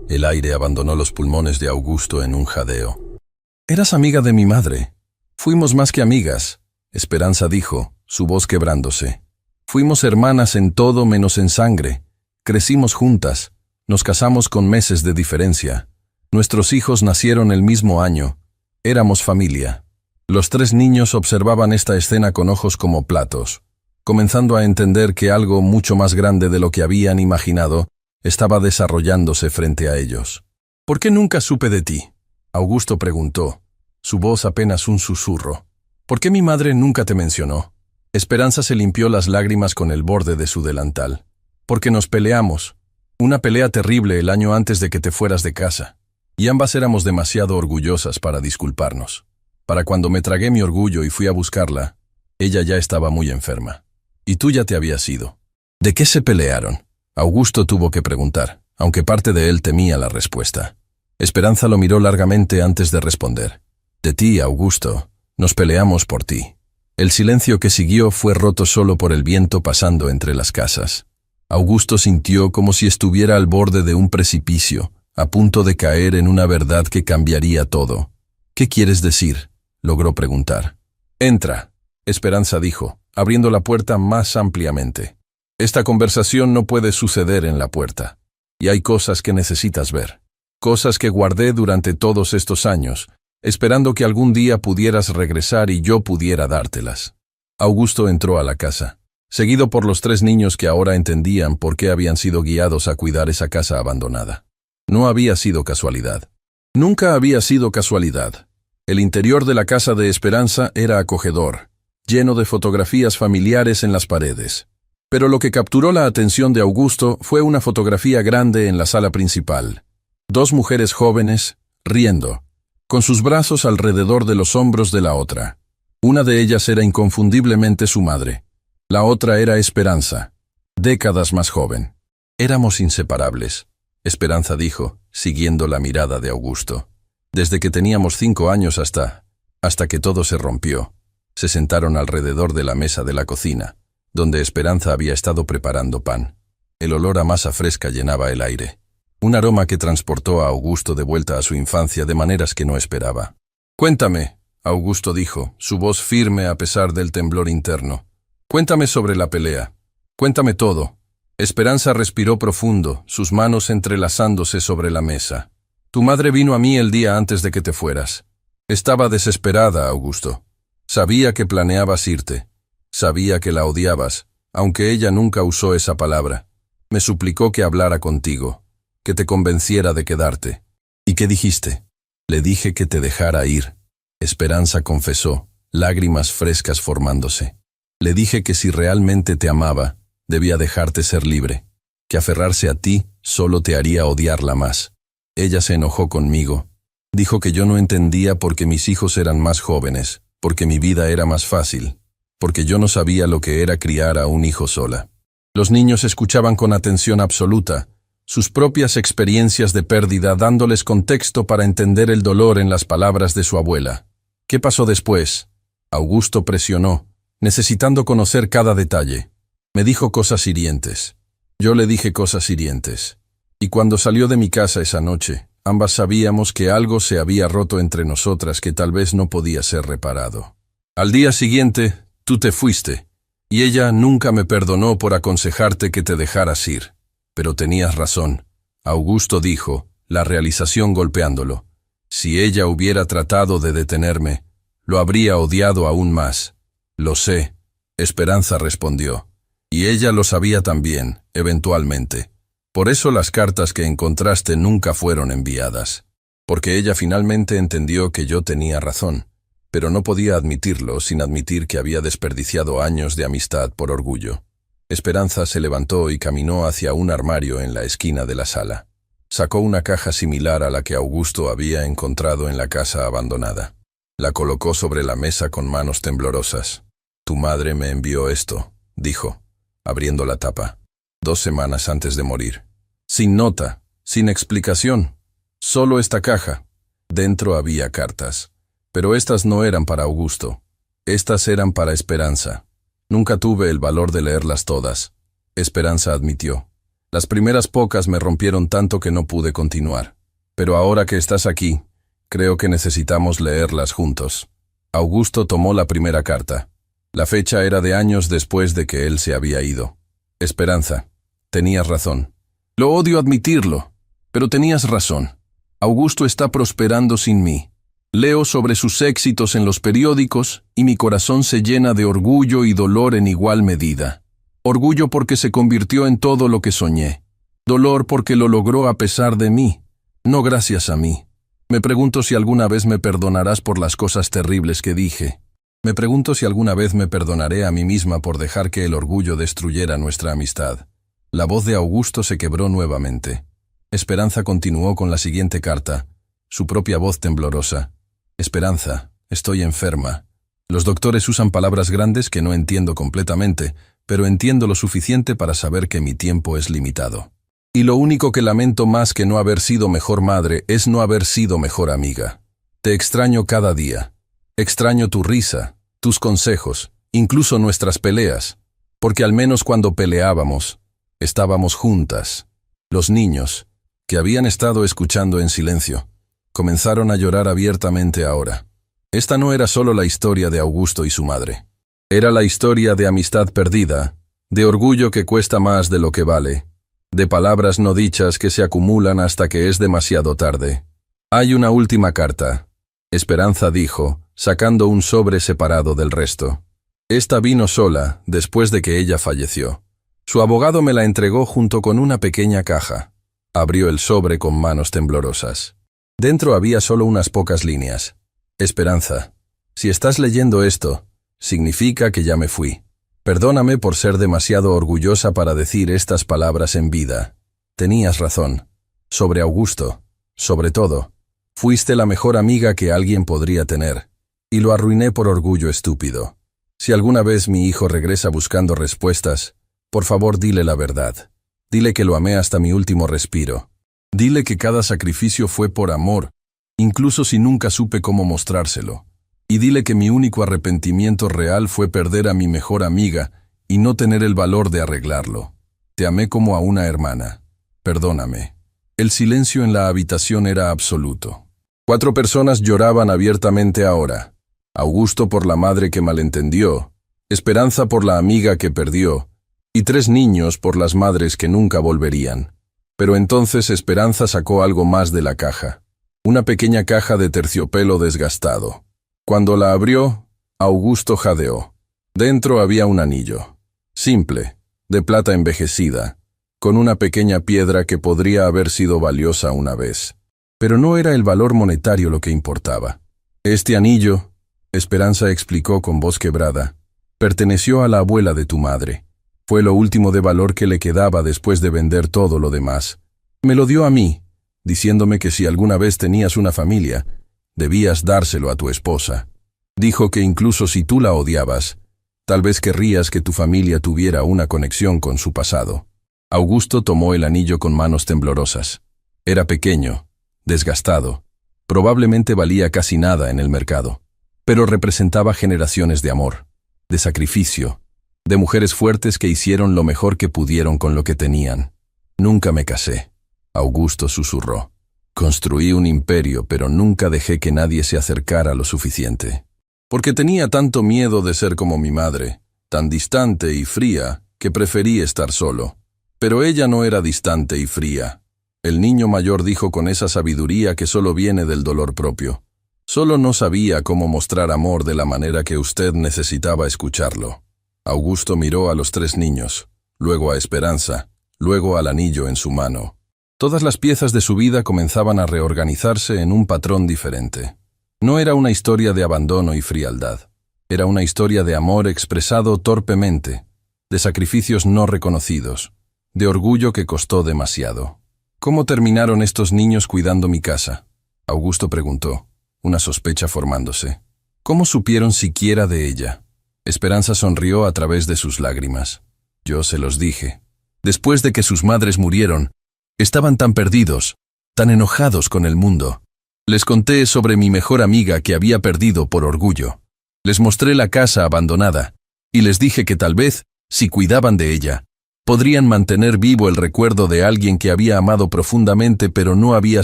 El aire abandonó los pulmones de Augusto en un jadeo. «Eras amiga de mi madre». «Fuimos más que amigas», Esperanza dijo, su voz quebrándose. «Fuimos hermanas en todo menos en sangre. Crecimos juntas. Nos casamos con meses de diferencia. Nuestros hijos nacieron el mismo año. Éramos familia». Los 3 niños observaban esta escena con ojos como platos, comenzando a entender que algo mucho más grande de lo que habían imaginado estaba desarrollándose frente a ellos. «¿Por qué nunca supe de ti?», Augusto preguntó, su voz apenas un susurro. «¿Por qué mi madre nunca te mencionó?». Esperanza se limpió las lágrimas con el borde de su delantal. «Porque nos peleamos. Una pelea terrible el año antes de que te fueras de casa. Y ambas éramos demasiado orgullosas para disculparnos. Para cuando me tragué mi orgullo y fui a buscarla, ella ya estaba muy enferma. Y tú ya te habías ido». «¿De qué se pelearon?», Augusto tuvo que preguntar, aunque parte de él temía la respuesta. Esperanza lo miró largamente antes de responder. «De ti, Augusto. Nos peleamos por ti». El silencio que siguió fue roto solo por el viento pasando entre las casas. Augusto sintió como si estuviera al borde de un precipicio, a punto de caer en una verdad que cambiaría todo. «¿Qué quieres decir?», logró preguntar. «Entra», Esperanza dijo, abriendo la puerta más ampliamente. «Esta conversación no puede suceder en la puerta. Y hay cosas que necesitas ver. Cosas que guardé durante todos estos años, esperando que algún día pudieras regresar y yo pudiera dártelas». Augusto entró a la casa. seguido por los 3 niños que ahora entendían por qué habían sido guiados a cuidar esa casa abandonada. No había sido casualidad. Nunca había sido casualidad. El interior de la casa de Esperanza era acogedor, lleno de fotografías familiares en las paredes. Pero lo que capturó la atención de Augusto fue una fotografía grande en la sala principal. 2 mujeres jóvenes, riendo, con sus brazos alrededor de los hombros de la otra. Una de ellas era inconfundiblemente su madre. La otra era Esperanza, décadas más joven. Éramos inseparables, Esperanza dijo, siguiendo la mirada de Augusto. Desde que teníamos 5 años hasta que todo se rompió. Se sentaron alrededor de la mesa de la cocina, donde Esperanza había estado preparando pan. El olor a masa fresca llenaba el aire. Un aroma que transportó a Augusto de vuelta a su infancia de maneras que no esperaba. «Cuéntame», Augusto dijo, su voz firme a pesar del temblor interno. «Cuéntame sobre la pelea. Cuéntame todo». Esperanza respiró profundo, sus manos entrelazándose sobre la mesa. «Tu madre vino a mí el día antes de que te fueras. Estaba desesperada, Augusto. Sabía que planeabas irte. Sabía que la odiabas, aunque ella nunca usó esa palabra. Me suplicó que hablara contigo, que te convenciera de quedarte». «¿Y qué dijiste?» «Le dije que te dejara ir». Esperanza confesó, lágrimas frescas formándose. «Le dije que si realmente te amaba, debía dejarte ser libre, que aferrarse a ti solo te haría odiarla más». Ella se enojó conmigo. Dijo que yo no entendía porque mis hijos eran más jóvenes, porque mi vida era más fácil, porque yo no sabía lo que era criar a un hijo sola. Los niños escuchaban con atención absoluta, sus propias experiencias de pérdida dándoles contexto para entender el dolor en las palabras de su abuela. ¿Qué pasó después? Augusto presionó, necesitando conocer cada detalle. Me dijo cosas hirientes. Yo le dije cosas hirientes. Y cuando salió de mi casa esa noche, ambas sabíamos que algo se había roto entre nosotras que tal vez no podía ser reparado. Al día siguiente, tú te fuiste, y ella nunca me perdonó por aconsejarte que te dejaras ir. Pero tenías razón, Augusto dijo, la realización golpeándolo. Si ella hubiera tratado de detenerme, lo habría odiado aún más. Lo sé, Esperanza respondió. Y ella lo sabía también, eventualmente. Por eso las cartas que encontraste nunca fueron enviadas. Porque ella finalmente entendió que yo tenía razón, pero no podía admitirlo sin admitir que había desperdiciado años de amistad por orgullo. Esperanza se levantó y caminó hacia un armario en la esquina de la sala. Sacó una caja similar a la que Augusto había encontrado en la casa abandonada. La colocó sobre la mesa con manos temblorosas. «Tu madre me envió esto», dijo, abriendo la tapa. 2 semanas antes de morir. Sin nota, sin explicación. Solo esta caja. Dentro había cartas. Pero estas no eran para Augusto. Estas eran para Esperanza. Nunca tuve el valor de leerlas todas. Esperanza admitió. Las primeras pocas me rompieron tanto que no pude continuar. Pero ahora que estás aquí, creo que necesitamos leerlas juntos. Augusto tomó la primera carta. La fecha era de años después de que él se había ido. Esperanza, tenías razón. Lo odio admitirlo, pero tenías razón. Augusto está prosperando sin mí. Leo sobre sus éxitos en los periódicos y mi corazón se llena de orgullo y dolor en igual medida. Orgullo porque se convirtió en todo lo que soñé. Dolor porque lo logró a pesar de mí, no gracias a mí. Me pregunto si alguna vez me perdonarás por las cosas terribles que dije. Me pregunto si alguna vez me perdonaré a mí misma por dejar que el orgullo destruyera nuestra amistad. La voz de Augusto se quebró nuevamente. Esperanza continuó con la siguiente carta, su propia voz temblorosa. Esperanza, estoy enferma. Los doctores usan palabras grandes que no entiendo completamente, pero entiendo lo suficiente para saber que mi tiempo es limitado. Y lo único que lamento más que no haber sido mejor madre es no haber sido mejor amiga. Te extraño cada día. Extraño tu risa, tus consejos, incluso nuestras peleas, porque al menos cuando peleábamos, estábamos juntas. Los niños, que habían estado escuchando en silencio, comenzaron a llorar abiertamente ahora. Esta no era solo la historia de Augusto y su madre. Era la historia de amistad perdida, de orgullo que cuesta más de lo que vale, de palabras no dichas que se acumulan hasta que es demasiado tarde. Hay una última carta, Esperanza dijo, sacando un sobre separado del resto. Esta vino sola, después de que ella falleció. Su abogado me la entregó junto con una pequeña caja. Abrió el sobre con manos temblorosas. Dentro había solo unas pocas líneas. Esperanza, si estás leyendo esto, significa que ya me fui. Perdóname por ser demasiado orgullosa para decir estas palabras en vida. Tenías razón. Sobre Augusto, sobre todo. Fuiste la mejor amiga que alguien podría tener. Y lo arruiné por orgullo estúpido. Si alguna vez mi hijo regresa buscando respuestas, por favor dile la verdad. Dile que lo amé hasta mi último respiro. Dile que cada sacrificio fue por amor, incluso si nunca supe cómo mostrárselo. Y dile que mi único arrepentimiento real fue perder a mi mejor amiga y no tener el valor de arreglarlo. Te amé como a una hermana. Perdóname. El silencio en la habitación era absoluto. 4 personas lloraban abiertamente ahora. Augusto por la madre que malentendió, Esperanza por la amiga que perdió, y 3 niños por las madres que nunca volverían. Pero entonces Esperanza sacó algo más de la caja. Una pequeña caja de terciopelo desgastado. Cuando la abrió, Augusto jadeó. Dentro había un anillo. Simple, de plata envejecida, con una pequeña piedra que podría haber sido valiosa una vez. Pero no era el valor monetario lo que importaba. Este anillo, Esperanza explicó con voz quebrada, perteneció a la abuela de tu madre. Fue lo último de valor que le quedaba después de vender todo lo demás. Me lo dio a mí, diciéndome que si alguna vez tenías una familia, debías dárselo a tu esposa. Dijo que incluso si tú la odiabas, tal vez querrías que tu familia tuviera una conexión con su pasado. Augusto tomó el anillo con manos temblorosas. Era pequeño, desgastado, probablemente valía casi nada en el mercado. Pero representaba generaciones de amor, de sacrificio, de mujeres fuertes que hicieron lo mejor que pudieron con lo que tenían. Nunca me casé, Augusto susurró. Construí un imperio, pero nunca dejé que nadie se acercara lo suficiente. Porque tenía tanto miedo de ser como mi madre, tan distante y fría, que preferí estar solo. Pero ella no era distante y fría. El niño mayor dijo con esa sabiduría que solo viene del dolor propio. Solo no sabía cómo mostrar amor de la manera que usted necesitaba escucharlo. Augusto miró a los 3 niños, luego a Esperanza, luego al anillo en su mano. Todas las piezas de su vida comenzaban a reorganizarse en un patrón diferente. No era una historia de abandono y frialdad. Era una historia de amor expresado torpemente, de sacrificios no reconocidos, de orgullo que costó demasiado. ¿Cómo terminaron estos niños cuidando mi casa?, Augusto preguntó. Una sospecha formándose. ¿Cómo supieron siquiera de ella? Esperanza sonrió a través de sus lágrimas. Yo se los dije. Después de que sus madres murieron, estaban tan perdidos, tan enojados con el mundo. Les conté sobre mi mejor amiga que había perdido por orgullo. Les mostré la casa abandonada, y les dije que tal vez, si cuidaban de ella, podrían mantener vivo el recuerdo de alguien que había amado profundamente pero no había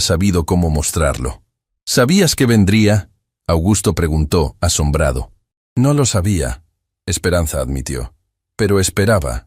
sabido cómo mostrarlo. ¿Sabías que vendría?, Augusto preguntó, asombrado. No lo sabía, Esperanza admitió. Pero esperaba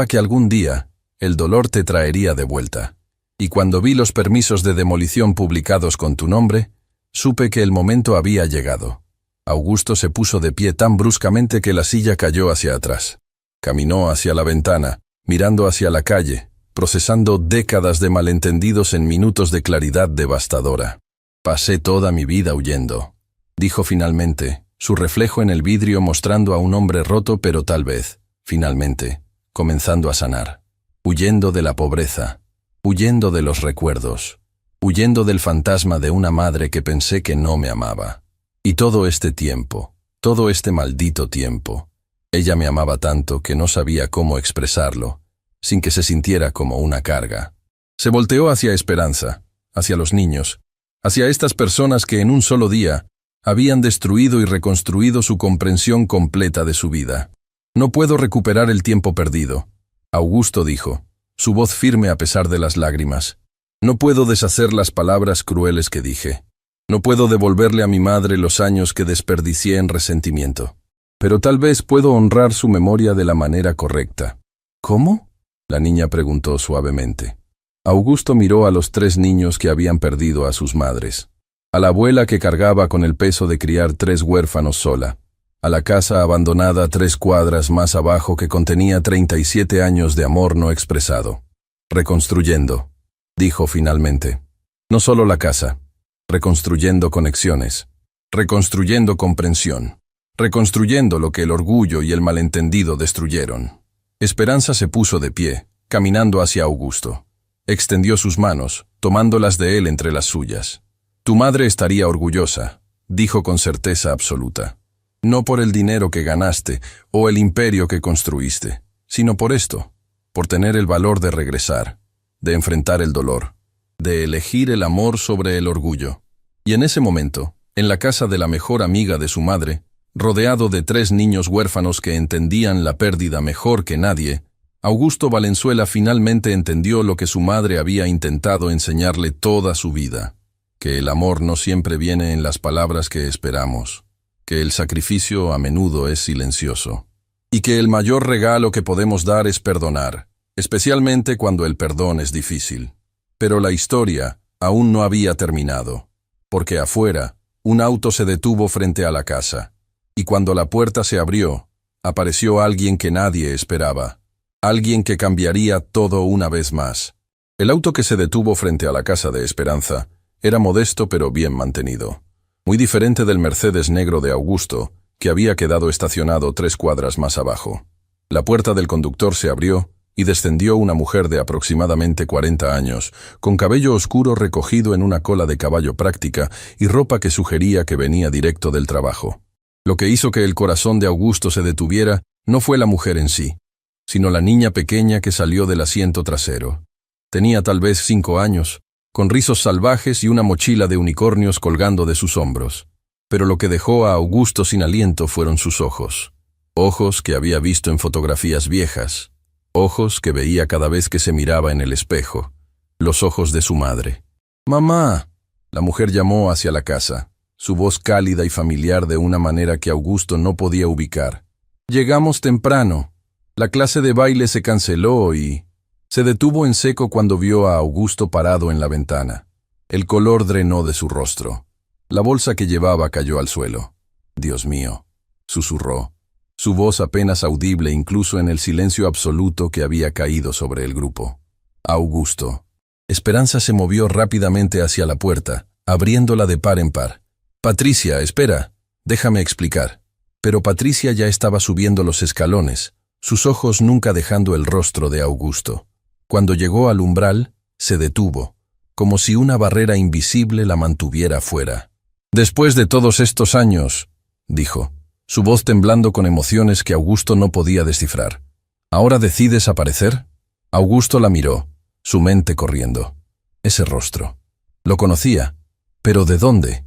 que algún día el dolor te traería de vuelta. Y cuando vi los permisos de demolición publicados con tu nombre, supe que el momento había llegado. Augusto se puso de pie tan bruscamente que la silla cayó hacia atrás. Caminó hacia la ventana, mirando hacia la calle, procesando décadas de malentendidos en minutos de claridad devastadora. Pasé toda mi vida huyendo, dijo finalmente, su reflejo en el vidrio mostrando a un hombre roto pero tal vez, finalmente, comenzando a sanar. Huyendo de la pobreza, huyendo de los recuerdos, huyendo del fantasma de una madre que pensé que no me amaba. Y todo este tiempo, todo este maldito tiempo, ella me amaba tanto que no sabía cómo expresarlo, sin que se sintiera como una carga. Se volteó hacia Esperanza, hacia los niños, hacia estas personas que en un solo día habían destruido y reconstruido su comprensión completa de su vida. No puedo recuperar el tiempo perdido, Augusto dijo, su voz firme a pesar de las lágrimas. No puedo deshacer las palabras crueles que dije. No puedo devolverle a mi madre los años que desperdicié en resentimiento. Pero tal vez puedo honrar su memoria de la manera correcta. ¿Cómo?, la niña preguntó suavemente. Augusto miró a los 3 niños que habían perdido a sus madres. A la abuela que cargaba con el peso de criar 3 huérfanos sola. a la casa abandonada 3 cuadras más abajo que contenía 37 años de amor no expresado. Reconstruyendo, dijo finalmente. No solo la casa, reconstruyendo conexiones, reconstruyendo comprensión, reconstruyendo lo que el orgullo y el malentendido destruyeron. Esperanza se puso de pie, caminando hacia Augusto. Extendió sus manos, tomándolas de él entre las suyas. Tu madre estaría orgullosa, dijo con certeza absoluta. No por el dinero que ganaste o el imperio que construiste, sino por esto, por tener el valor de regresar, de enfrentar el dolor, de elegir el amor sobre el orgullo. Y en ese momento, en la casa de la mejor amiga de su madre, rodeado de 3 niños huérfanos que entendían la pérdida mejor que nadie, Augusto Valenzuela finalmente entendió lo que su madre había intentado enseñarle toda su vida, que el amor no siempre viene en las palabras que esperamos, que el sacrificio a menudo es silencioso, y que el mayor regalo que podemos dar es perdonar, especialmente cuando el perdón es difícil. Pero la historia aún no había terminado, porque afuera, un auto se detuvo frente a la casa, y cuando la puerta se abrió, apareció alguien que nadie esperaba, alguien que cambiaría todo una vez más. El auto que se detuvo frente a la casa de Esperanza era modesto pero bien mantenido, muy diferente del Mercedes negro de Augusto, que había quedado estacionado 3 cuadras más abajo. La puerta del conductor se abrió y descendió una mujer de aproximadamente 40 años, con cabello oscuro recogido en una cola de caballo práctica y ropa que sugería que venía directo del trabajo. Lo que hizo que el corazón de Augusto se detuviera no fue la mujer en sí, sino la niña pequeña que salió del asiento trasero. Tenía tal vez 5 años, con rizos salvajes y una mochila de unicornios colgando de sus hombros. Pero lo que dejó a Augusto sin aliento fueron sus ojos. Ojos que había visto en fotografías viejas. Ojos que veía cada vez que se miraba en el espejo. Los ojos de su madre. «¡Mamá!», la mujer llamó hacia la casa, su voz cálida y familiar de una manera que Augusto no podía ubicar. «Llegamos temprano. La clase de baile se canceló y...». Se detuvo en seco cuando vio a Augusto parado en la ventana. El color drenó de su rostro. La bolsa que llevaba cayó al suelo. «Dios mío», susurró, su voz apenas audible incluso en el silencio absoluto que había caído sobre el grupo. «Augusto». Esperanza se movió rápidamente hacia la puerta, abriéndola de par en par. «Patricia, espera, déjame explicar». Pero Patricia ya estaba subiendo los escalones, sus ojos nunca dejando el rostro de Augusto. Cuando llegó al umbral, se detuvo, como si una barrera invisible la mantuviera fuera. «Después de todos estos años», dijo, su voz temblando con emociones que Augusto no podía descifrar. «¿Ahora decides aparecer?». Augusto la miró, su mente corriendo. Ese rostro. Lo conocía. ¿Pero de dónde?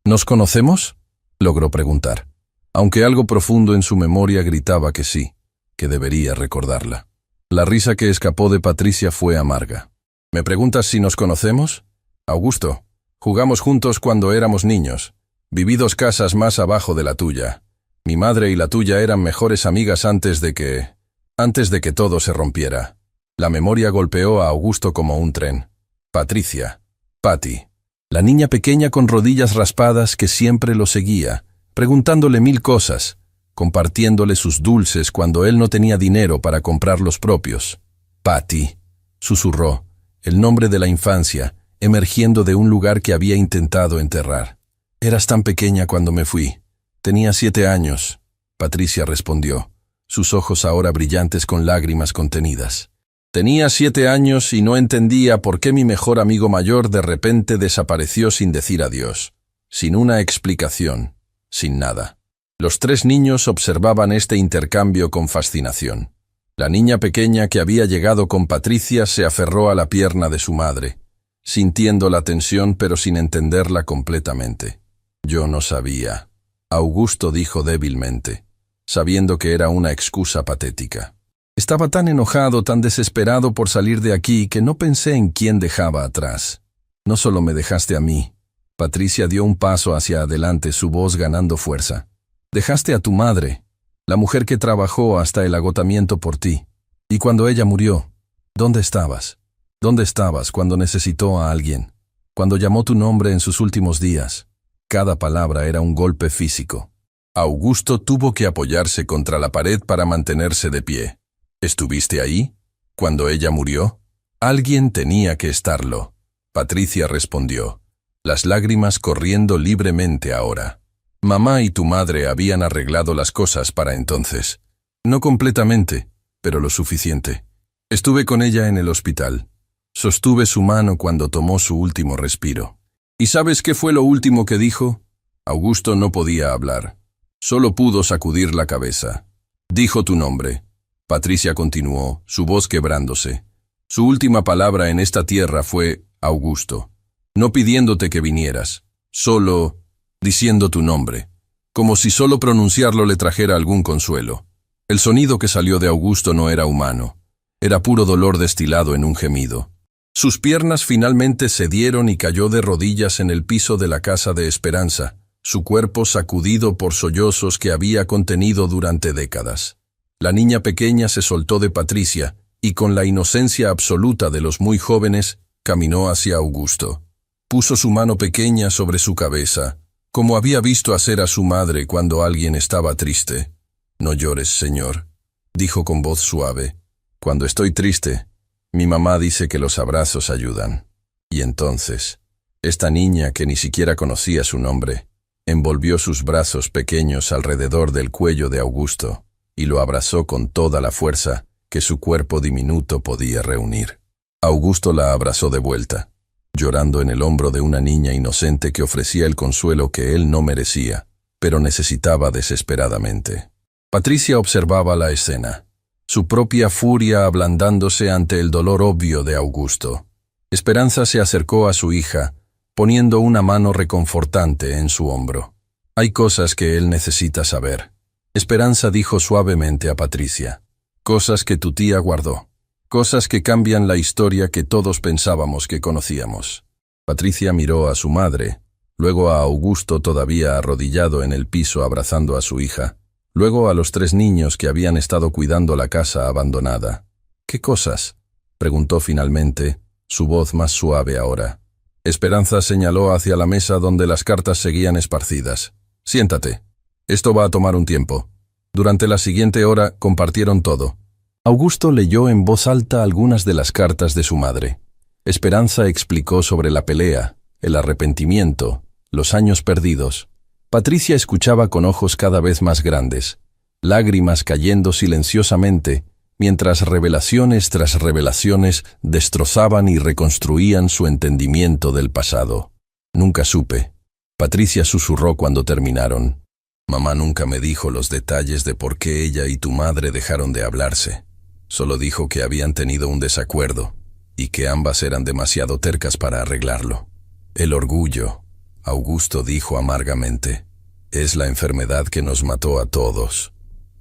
«¿Nos conocemos?», logró preguntar, aunque algo profundo en su memoria gritaba que sí, que debería recordarla. La risa que escapó de Patricia fue amarga. «¿Me preguntas si nos conocemos? Augusto, jugamos juntos cuando éramos niños. Viví 2 casas más abajo de la tuya. Mi madre y la tuya eran mejores amigas antes de que todo se rompiera». La memoria golpeó a Augusto como un tren. Patricia. Patty. La niña pequeña con rodillas raspadas que siempre lo seguía, preguntándole 1000 cosas, compartiéndole sus dulces cuando él no tenía dinero para comprar los propios. «Patty», susurró, el nombre de la infancia, emergiendo de un lugar que había intentado enterrar. «Eras tan pequeña cuando me fui. Tenía 7 años», Patricia respondió, sus ojos ahora brillantes con lágrimas contenidas. «Tenía 7 años y no entendía por qué mi mejor amigo mayor de repente desapareció sin decir adiós, sin una explicación, sin nada». Los 3 niños observaban este intercambio con fascinación. La niña pequeña que había llegado con Patricia se aferró a la pierna de su madre, sintiendo la tensión pero sin entenderla completamente. «Yo no sabía», Augusto dijo débilmente, sabiendo que era una excusa patética. «Estaba tan enojado, tan desesperado por salir de aquí que no pensé en quién dejaba atrás. No solo me dejaste a mí». Patricia dio un paso hacia adelante, su voz ganando fuerza. «Dejaste a tu madre, la mujer que trabajó hasta el agotamiento por ti. Y cuando ella murió, ¿dónde estabas? ¿Dónde estabas cuando necesitó a alguien? Cuando llamó tu nombre en sus últimos días?» Cada palabra era un golpe físico. Augusto tuvo que apoyarse contra la pared para mantenerse de pie. ¿Estuviste ahí? ¿Cuando ella murió? Alguien tenía que estarlo. Patricia respondió, las lágrimas corriendo libremente ahora. Mamá y tu madre habían arreglado las cosas para entonces. No completamente, pero lo suficiente. Estuve con ella en el hospital. Sostuve su mano cuando tomó su último respiro. ¿Y sabes qué fue lo último que dijo? Augusto no podía hablar. Solo pudo sacudir la cabeza. Dijo tu nombre. Patricia continuó, su voz quebrándose. Su última palabra en esta tierra fue Augusto. No pidiéndote que vinieras, solo diciendo tu nombre, como si solo pronunciarlo le trajera algún consuelo. El sonido que salió de Augusto no era humano, era puro dolor destilado en un gemido. Sus piernas finalmente cedieron y cayó de rodillas en el piso de la casa de Esperanza, su cuerpo sacudido por sollozos que había contenido durante décadas. La niña pequeña se soltó de Patricia y con la inocencia absoluta de los muy jóvenes, caminó hacia Augusto. Puso su mano pequeña sobre su cabeza, como había visto hacer a su madre cuando alguien estaba triste. No llores, señor, dijo con voz suave. Cuando estoy triste, mi mamá dice que los abrazos ayudan. Y entonces, esta niña que ni siquiera conocía su nombre, envolvió sus brazos pequeños alrededor del cuello de Augusto y lo abrazó con toda la fuerza que su cuerpo diminuto podía reunir. Augusto la abrazó de vuelta, llorando en el hombro de una niña inocente que ofrecía el consuelo que él no merecía, pero necesitaba desesperadamente. Patricia observaba la escena, su propia furia ablandándose ante el dolor obvio de Augusto. Esperanza se acercó a su hija, poniendo una mano reconfortante en su hombro. Hay cosas que él necesita saber. Esperanza dijo suavemente a Patricia. Cosas que tu tía guardó. Cosas que cambian la historia que todos pensábamos que conocíamos. Patricia miró a su madre, luego a Augusto todavía arrodillado en el piso abrazando a su hija, luego a los 3 niños que habían estado cuidando la casa abandonada. ¿Qué cosas?, preguntó finalmente, su voz más suave ahora. Esperanza señaló hacia la mesa donde las cartas seguían esparcidas. Siéntate. Esto va a tomar un tiempo. Durante la siguiente hora compartieron todo. Augusto leyó en voz alta algunas de las cartas de su madre. Esperanza explicó sobre la pelea, el arrepentimiento, los años perdidos. Patricia escuchaba con ojos cada vez más grandes, lágrimas cayendo silenciosamente, mientras revelaciones tras revelaciones destrozaban y reconstruían su entendimiento del pasado. Nunca supe. Patricia susurró cuando terminaron. Mamá nunca me dijo los detalles de por qué ella y tu madre dejaron de hablarse. Solo dijo que habían tenido un desacuerdo y que ambas eran demasiado tercas para arreglarlo. El orgullo, Augusto dijo amargamente, es la enfermedad que nos mató a todos.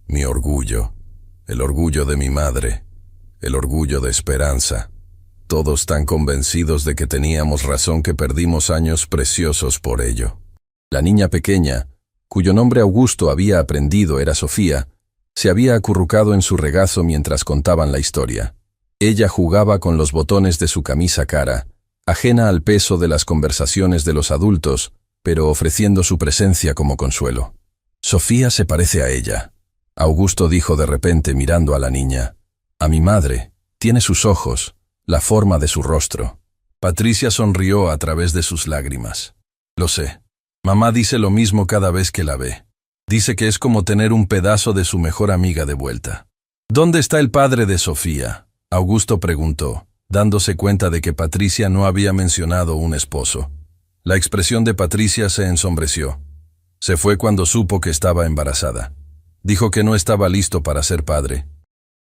Mi orgullo, el orgullo de mi madre, el orgullo de Esperanza. Todos tan convencidos de que teníamos razón que perdimos años preciosos por ello. La niña pequeña, cuyo nombre Augusto había aprendido era Sofía, se había acurrucado en su regazo mientras contaban la historia. Ella jugaba con los botones de su camisa cara, ajena al peso de las conversaciones de los adultos, pero ofreciendo su presencia como consuelo. Sofía se parece a ella, Augusto dijo de repente mirando a la niña. A mi madre, tiene sus ojos, la forma de su rostro. Patricia sonrió a través de sus lágrimas. Lo sé. Mamá dice lo mismo cada vez que la ve. Dice que es como tener un pedazo de su mejor amiga de vuelta. ¿Dónde está el padre de Sofía?, Augusto preguntó, dándose cuenta de que Patricia no había mencionado un esposo. La expresión de Patricia se ensombreció. Se fue cuando supo que estaba embarazada. Dijo que no estaba listo para ser padre,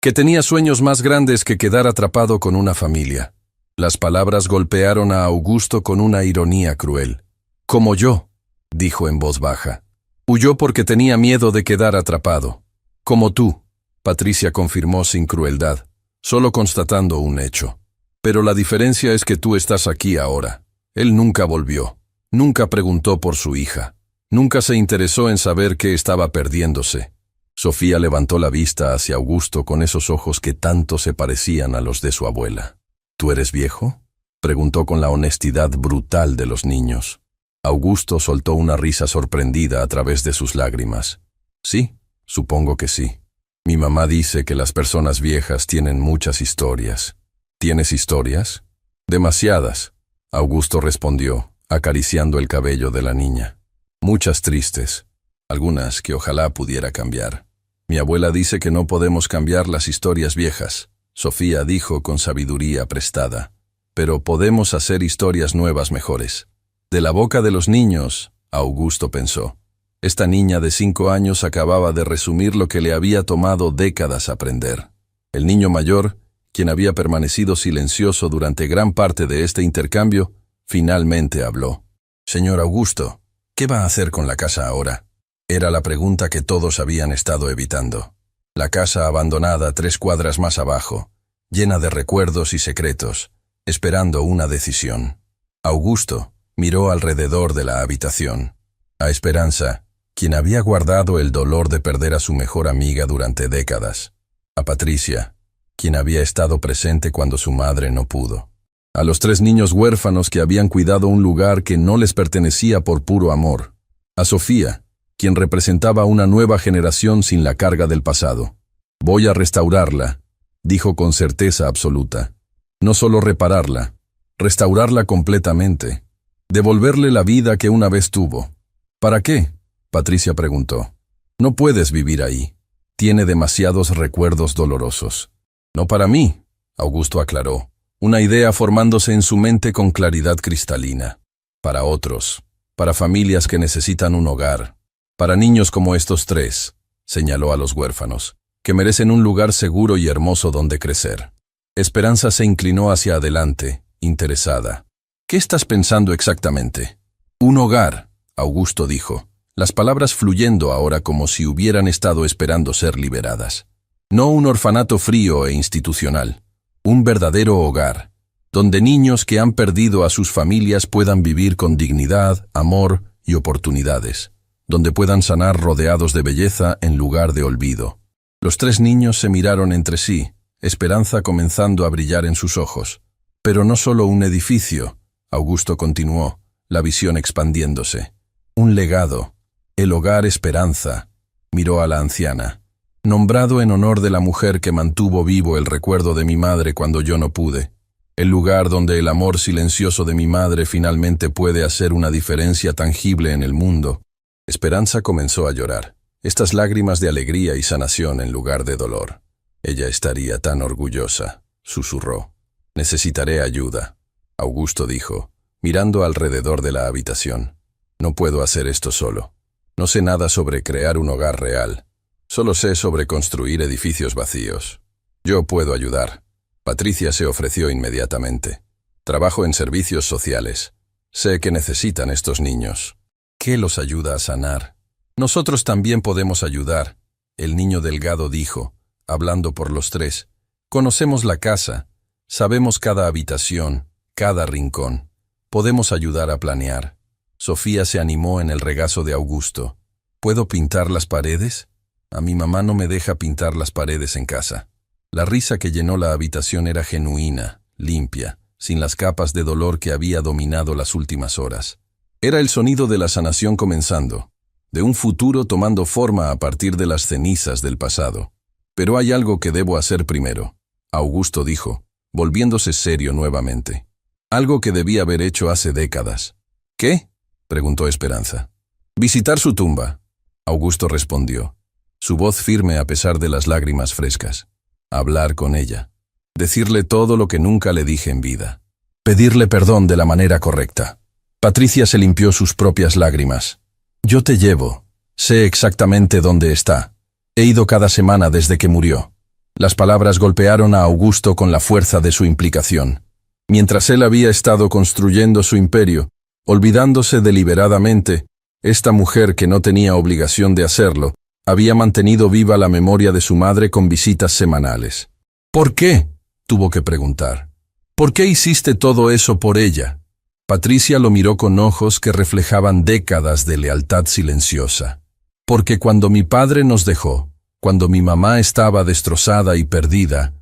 que tenía sueños más grandes que quedar atrapado con una familia. Las palabras golpearon a Augusto con una ironía cruel. Como yo, dijo en voz baja. Huyó porque tenía miedo de quedar atrapado. Como tú, Patricia confirmó sin crueldad, solo constatando un hecho. Pero la diferencia es que tú estás aquí ahora. Él nunca volvió, nunca preguntó por su hija, nunca se interesó en saber qué estaba perdiéndose. Sofía levantó la vista hacia Augusto con esos ojos que tanto se parecían a los de su abuela. ¿Tú eres viejo?, preguntó con la honestidad brutal de los niños. Augusto soltó una risa sorprendida a través de sus lágrimas. Sí, supongo que sí. Mi mamá dice que las personas viejas tienen muchas historias. ¿Tienes historias? Demasiadas, Augusto respondió, acariciando el cabello de la niña. Muchas tristes, algunas que ojalá pudiera cambiar. Mi abuela dice que no podemos cambiar las historias viejas, Sofía dijo con sabiduría prestada. Pero podemos hacer historias nuevas mejores. De la boca de los niños, Augusto pensó. Esta niña de 5 años acababa de resumir lo que le había tomado décadas aprender. El niño mayor, quien había permanecido silencioso durante gran parte de este intercambio, finalmente habló. Señor Augusto, ¿qué va a hacer con la casa ahora? Era la pregunta que todos habían estado evitando. La casa abandonada 3 cuadras más abajo, llena de recuerdos y secretos, esperando una decisión. Augusto miró alrededor de la habitación. A Esperanza, quien había guardado el dolor de perder a su mejor amiga durante décadas. A Patricia, quien había estado presente cuando su madre no pudo. A los 3 niños huérfanos que habían cuidado un lugar que no les pertenecía por puro amor. A Sofía, quien representaba una nueva generación sin la carga del pasado. Voy a restaurarla, dijo con certeza absoluta. No solo repararla, restaurarla completamente. Devolverle la vida que una vez tuvo. ¿Para qué? Patricia preguntó. No puedes vivir ahí. Tiene demasiados recuerdos dolorosos. No para mí, Augusto aclaró, una idea formándose en su mente con claridad cristalina. Para otros, para familias que necesitan un hogar, para niños como estos 3, señaló a los huérfanos, que merecen un lugar seguro y hermoso donde crecer. Esperanza se inclinó hacia adelante, interesada. ¿Qué estás pensando exactamente? Un hogar, Augusto dijo, las palabras fluyendo ahora como si hubieran estado esperando ser liberadas. No un orfanato frío e institucional, un verdadero hogar, donde niños que han perdido a sus familias puedan vivir con dignidad, amor y oportunidades, donde puedan sanar rodeados de belleza en lugar de olvido. Los 3 niños se miraron entre sí, esperanza comenzando a brillar en sus ojos. Pero no solo un edificio, Augusto continuó, la visión expandiéndose. Un legado, el hogar Esperanza, miró a la anciana. Nombrado en honor de la mujer que mantuvo vivo el recuerdo de mi madre cuando yo no pude. El lugar donde el amor silencioso de mi madre finalmente puede hacer una diferencia tangible en el mundo. Esperanza comenzó a llorar, estas lágrimas de alegría y sanación en lugar de dolor. Ella estaría tan orgullosa, susurró. Necesitaré ayuda, Augusto dijo, mirando alrededor de la habitación. No puedo hacer esto solo. No sé nada sobre crear un hogar real. Solo sé sobre construir edificios vacíos. Yo puedo ayudar. Patricia se ofreció inmediatamente. Trabajo en servicios sociales. Sé que necesitan estos niños. ¿Qué los ayuda a sanar? Nosotros también podemos ayudar, el niño delgado dijo, hablando por los 3. Conocemos la casa, sabemos cada habitación, cada rincón. Podemos ayudar a planear. Sofía se animó en el regazo de Augusto. ¿Puedo pintar las paredes? A mi mamá no me deja pintar las paredes en casa. La risa que llenó la habitación era genuina, limpia, sin las capas de dolor que había dominado las últimas horas. Era el sonido de la sanación comenzando, de un futuro tomando forma a partir de las cenizas del pasado. Pero hay algo que debo hacer primero, Augusto dijo, volviéndose serio nuevamente. Algo que debí haber hecho hace décadas. ¿Qué? Preguntó Esperanza. Visitar su tumba, Augusto respondió, su voz firme a pesar de las lágrimas frescas. Hablar con ella. Decirle todo lo que nunca le dije en vida. Pedirle perdón de la manera correcta. Patricia se limpió sus propias lágrimas. Yo te llevo. Sé exactamente dónde está. He ido cada semana desde que murió. Las palabras golpearon a Augusto con la fuerza de su implicación. Mientras él había estado construyendo su imperio, olvidándose deliberadamente, esta mujer que no tenía obligación de hacerlo, había mantenido viva la memoria de su madre con visitas semanales. ¿Por qué?, tuvo que preguntar. ¿Por qué hiciste todo eso por ella? Patricia lo miró con ojos que reflejaban décadas de lealtad silenciosa. Porque cuando mi padre nos dejó, cuando mi mamá estaba destrozada y perdida,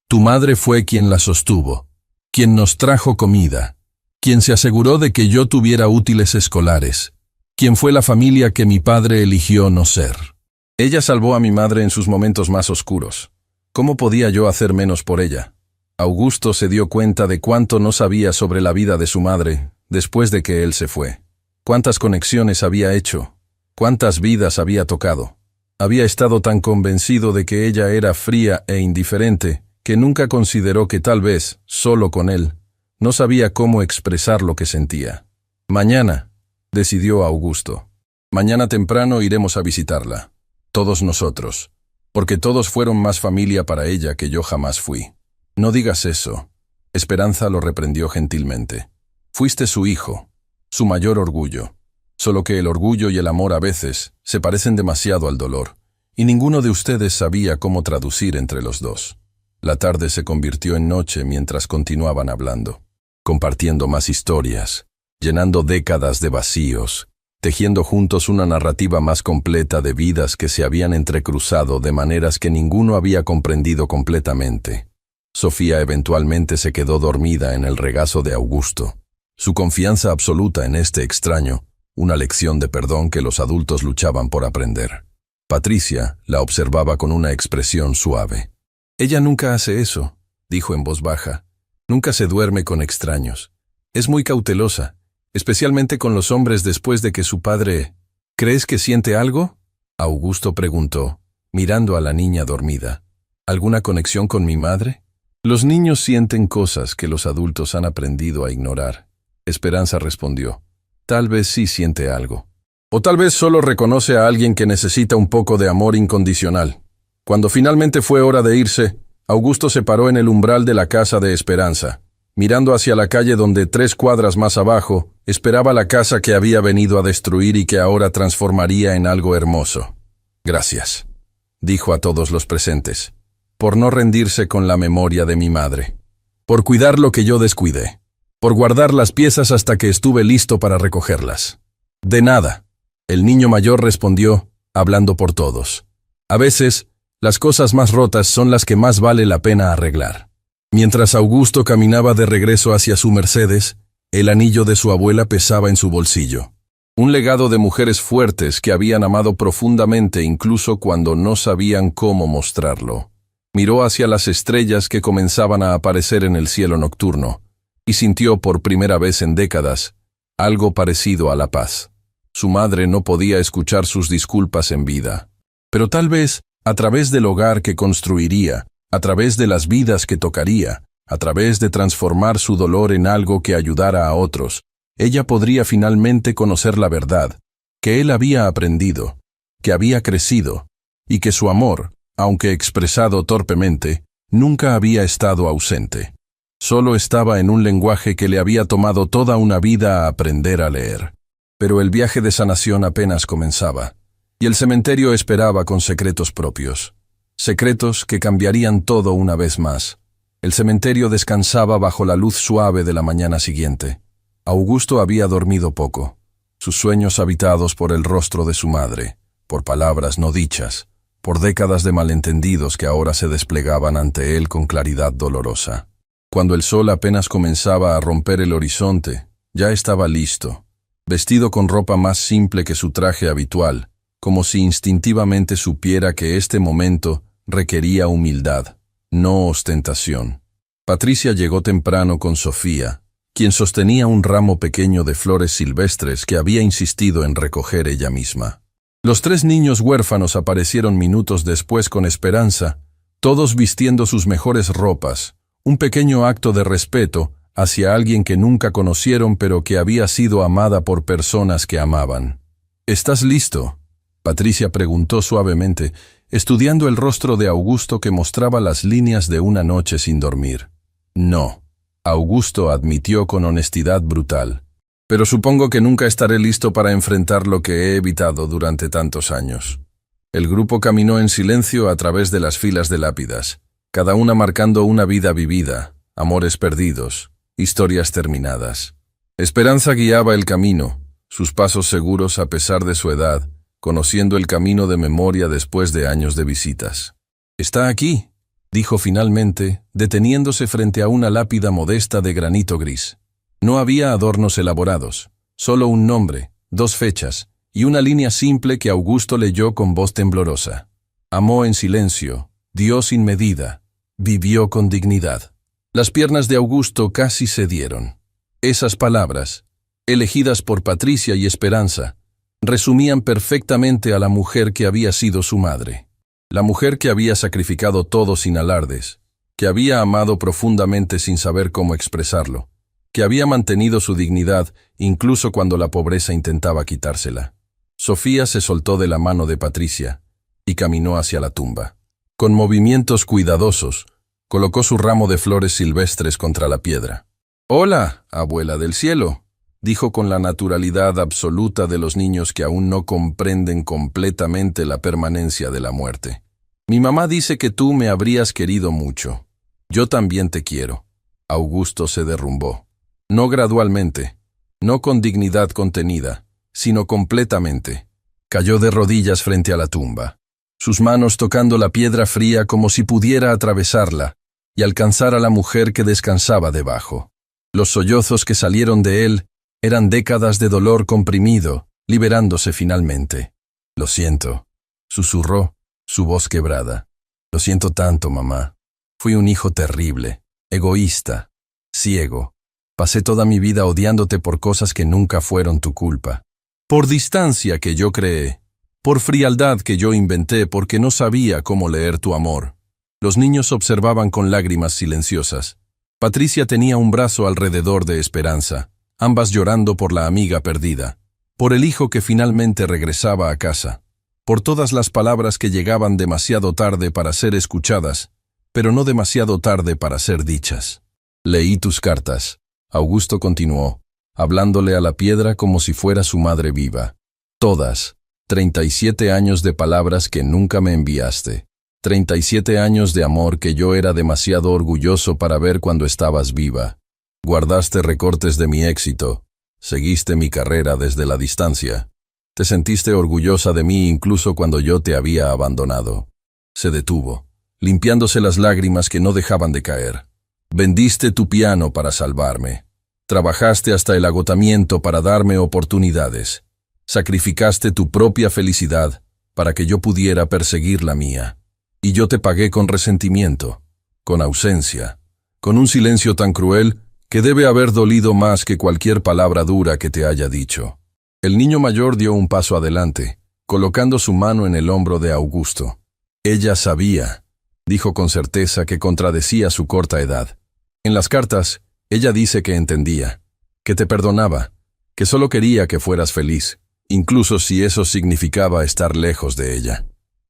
tu madre fue quien la sostuvo, quien nos trajo comida, quien se aseguró de que yo tuviera útiles escolares, quien fue la familia que mi padre eligió no ser. Ella salvó a mi madre en sus momentos más oscuros. ¿Cómo podía yo hacer menos por ella? Augusto se dio cuenta de cuánto no sabía sobre la vida de su madre después de que él se fue. Cuántas conexiones había hecho, cuántas vidas había tocado. Había estado tan convencido de que ella era fría e indiferente que nunca consideró que tal vez, solo con él, no sabía cómo expresar lo que sentía. Mañana, decidió Augusto. Mañana temprano iremos a visitarla. Todos nosotros. Porque todos fueron más familia para ella que yo jamás fui. No digas eso. Esperanza lo reprendió gentilmente. Fuiste su hijo, su mayor orgullo. Solo que el orgullo y el amor a veces se parecen demasiado al dolor, y ninguno de ustedes sabía cómo traducir entre los dos. La tarde se convirtió en noche mientras continuaban hablando, compartiendo más historias, llenando décadas de vacíos, tejiendo juntos una narrativa más completa de vidas que se habían entrecruzado de maneras que ninguno había comprendido completamente. Sofía eventualmente se quedó dormida en el regazo de Augusto. Su confianza absoluta en este extraño, una lección de perdón que los adultos luchaban por aprender. Patricia la observaba con una expresión suave. Ella nunca hace eso, dijo en voz baja. Nunca se duerme con extraños. Es muy cautelosa, especialmente con los hombres después de que su padre... ¿Crees que siente algo? Augusto preguntó, mirando a la niña dormida. ¿Alguna conexión con mi madre? Los niños sienten cosas que los adultos han aprendido a ignorar. Esperanza respondió. Tal vez sí siente algo. O tal vez solo reconoce a alguien que necesita un poco de amor incondicional. Cuando finalmente fue hora de irse, Augusto se paró en el umbral de la casa de Esperanza, mirando hacia la calle donde 3 cuadras más abajo esperaba la casa que había venido a destruir y que ahora transformaría en algo hermoso. Gracias, dijo a todos los presentes, por no rendirse con la memoria de mi madre, por cuidar lo que yo descuidé, por guardar las piezas hasta que estuve listo para recogerlas. De nada, el niño mayor respondió, hablando por todos. A veces, las cosas más rotas son las que más vale la pena arreglar. Mientras Augusto caminaba de regreso hacia su Mercedes, el anillo de su abuela pesaba en su bolsillo. Un legado de mujeres fuertes que habían amado profundamente incluso cuando no sabían cómo mostrarlo. Miró hacia las estrellas que comenzaban a aparecer en el cielo nocturno, y sintió por primera vez en décadas algo parecido a la paz. Su madre no podía escuchar sus disculpas en vida, pero tal vez, a través del hogar que construiría, a través de las vidas que tocaría, a través de transformar su dolor en algo que ayudara a otros, ella podría finalmente conocer la verdad, que él había aprendido, que había crecido, y que su amor, aunque expresado torpemente, nunca había estado ausente. Solo estaba en un lenguaje que le había tomado toda una vida a aprender a leer. Pero el viaje de sanación apenas comenzaba, y el cementerio esperaba con secretos propios. Secretos que cambiarían todo una vez más. El cementerio descansaba bajo la luz suave de la mañana siguiente. Augusto había dormido poco, sus sueños habitados por el rostro de su madre, por palabras no dichas, por décadas de malentendidos que ahora se desplegaban ante él con claridad dolorosa. Cuando el sol apenas comenzaba a romper el horizonte, ya estaba listo, vestido con ropa más simple que su traje habitual, como si instintivamente supiera que este momento requería humildad, no ostentación. Patricia llegó temprano con Sofía, quien sostenía un ramo pequeño de flores silvestres que había insistido en recoger ella misma. Los 3 niños huérfanos aparecieron minutos después con Esperanza, todos vistiendo sus mejores ropas, un pequeño acto de respeto hacia alguien que nunca conocieron pero que había sido amada por personas que amaban. ¿Estás listo?, Patricia preguntó suavemente, estudiando el rostro de Augusto que mostraba las líneas de una noche sin dormir. No, Augusto admitió con honestidad brutal. Pero supongo que nunca estaré listo para enfrentar lo que he evitado durante tantos años. El grupo caminó en silencio a través de las filas de lápidas, cada una marcando una vida vivida, amores perdidos, historias terminadas. Esperanza guiaba el camino, sus pasos seguros a pesar de su edad, conociendo el camino de memoria después de años de visitas. «Está aquí», dijo finalmente, deteniéndose frente a una lápida modesta de granito gris. No había adornos elaborados, solo un nombre, 2 fechas, y una línea simple que Augusto leyó con voz temblorosa. Amó en silencio, dio sin medida, vivió con dignidad. Las piernas de Augusto casi cedieron. Esas palabras, elegidas por Patricia y Esperanza, resumían perfectamente a la mujer que había sido su madre. La mujer que había sacrificado todo sin alardes, que había amado profundamente sin saber cómo expresarlo, que había mantenido su dignidad incluso cuando la pobreza intentaba quitársela. Sofía se soltó de la mano de Patricia y caminó hacia la tumba. Con movimientos cuidadosos, colocó su ramo de flores silvestres contra la piedra. «Hola, abuela del cielo», dijo con la naturalidad absoluta de los niños que aún no comprenden completamente la permanencia de la muerte. «Mi mamá dice que tú me habrías querido mucho. Yo también te quiero». Augusto se derrumbó. No gradualmente, no con dignidad contenida, sino completamente. Cayó de rodillas frente a la tumba, sus manos tocando la piedra fría como si pudiera atravesarla y alcanzar a la mujer que descansaba debajo. Los sollozos que salieron de él eran décadas de dolor comprimido, liberándose finalmente. «Lo siento», susurró, su voz quebrada. «Lo siento tanto, mamá. Fui un hijo terrible, egoísta, ciego. Pasé toda mi vida odiándote por cosas que nunca fueron tu culpa. Por distancia que yo creé, por frialdad que yo inventé porque no sabía cómo leer tu amor». Los niños observaban con lágrimas silenciosas. Patricia tenía un brazo alrededor de Esperanza, ambas llorando por la amiga perdida, por el hijo que finalmente regresaba a casa, por todas las palabras que llegaban demasiado tarde para ser escuchadas, pero no demasiado tarde para ser dichas. «Leí tus cartas», Augusto continuó, hablándole a la piedra como si fuera su madre viva. «Todas, 37 años de palabras que nunca me enviaste. 37 años de amor que yo era demasiado orgulloso para ver cuando estabas viva. Guardaste recortes de mi éxito, seguiste mi carrera desde la distancia. Te sentiste orgullosa de mí incluso cuando yo te había abandonado». Se detuvo, limpiándose las lágrimas que no dejaban de caer. «Vendiste tu piano para salvarme. Trabajaste hasta el agotamiento para darme oportunidades. Sacrificaste tu propia felicidad para que yo pudiera perseguir la mía. Y yo te pagué con resentimiento, con ausencia, con un silencio tan cruel que debe haber dolido más que cualquier palabra dura que te haya dicho». El niño mayor dio un paso adelante, colocando su mano en el hombro de Augusto. «Ella sabía», dijo con certeza, que contradecía su corta edad. «En las cartas, ella dice que entendía, que te perdonaba, que solo quería que fueras feliz, incluso si eso significaba estar lejos de ella».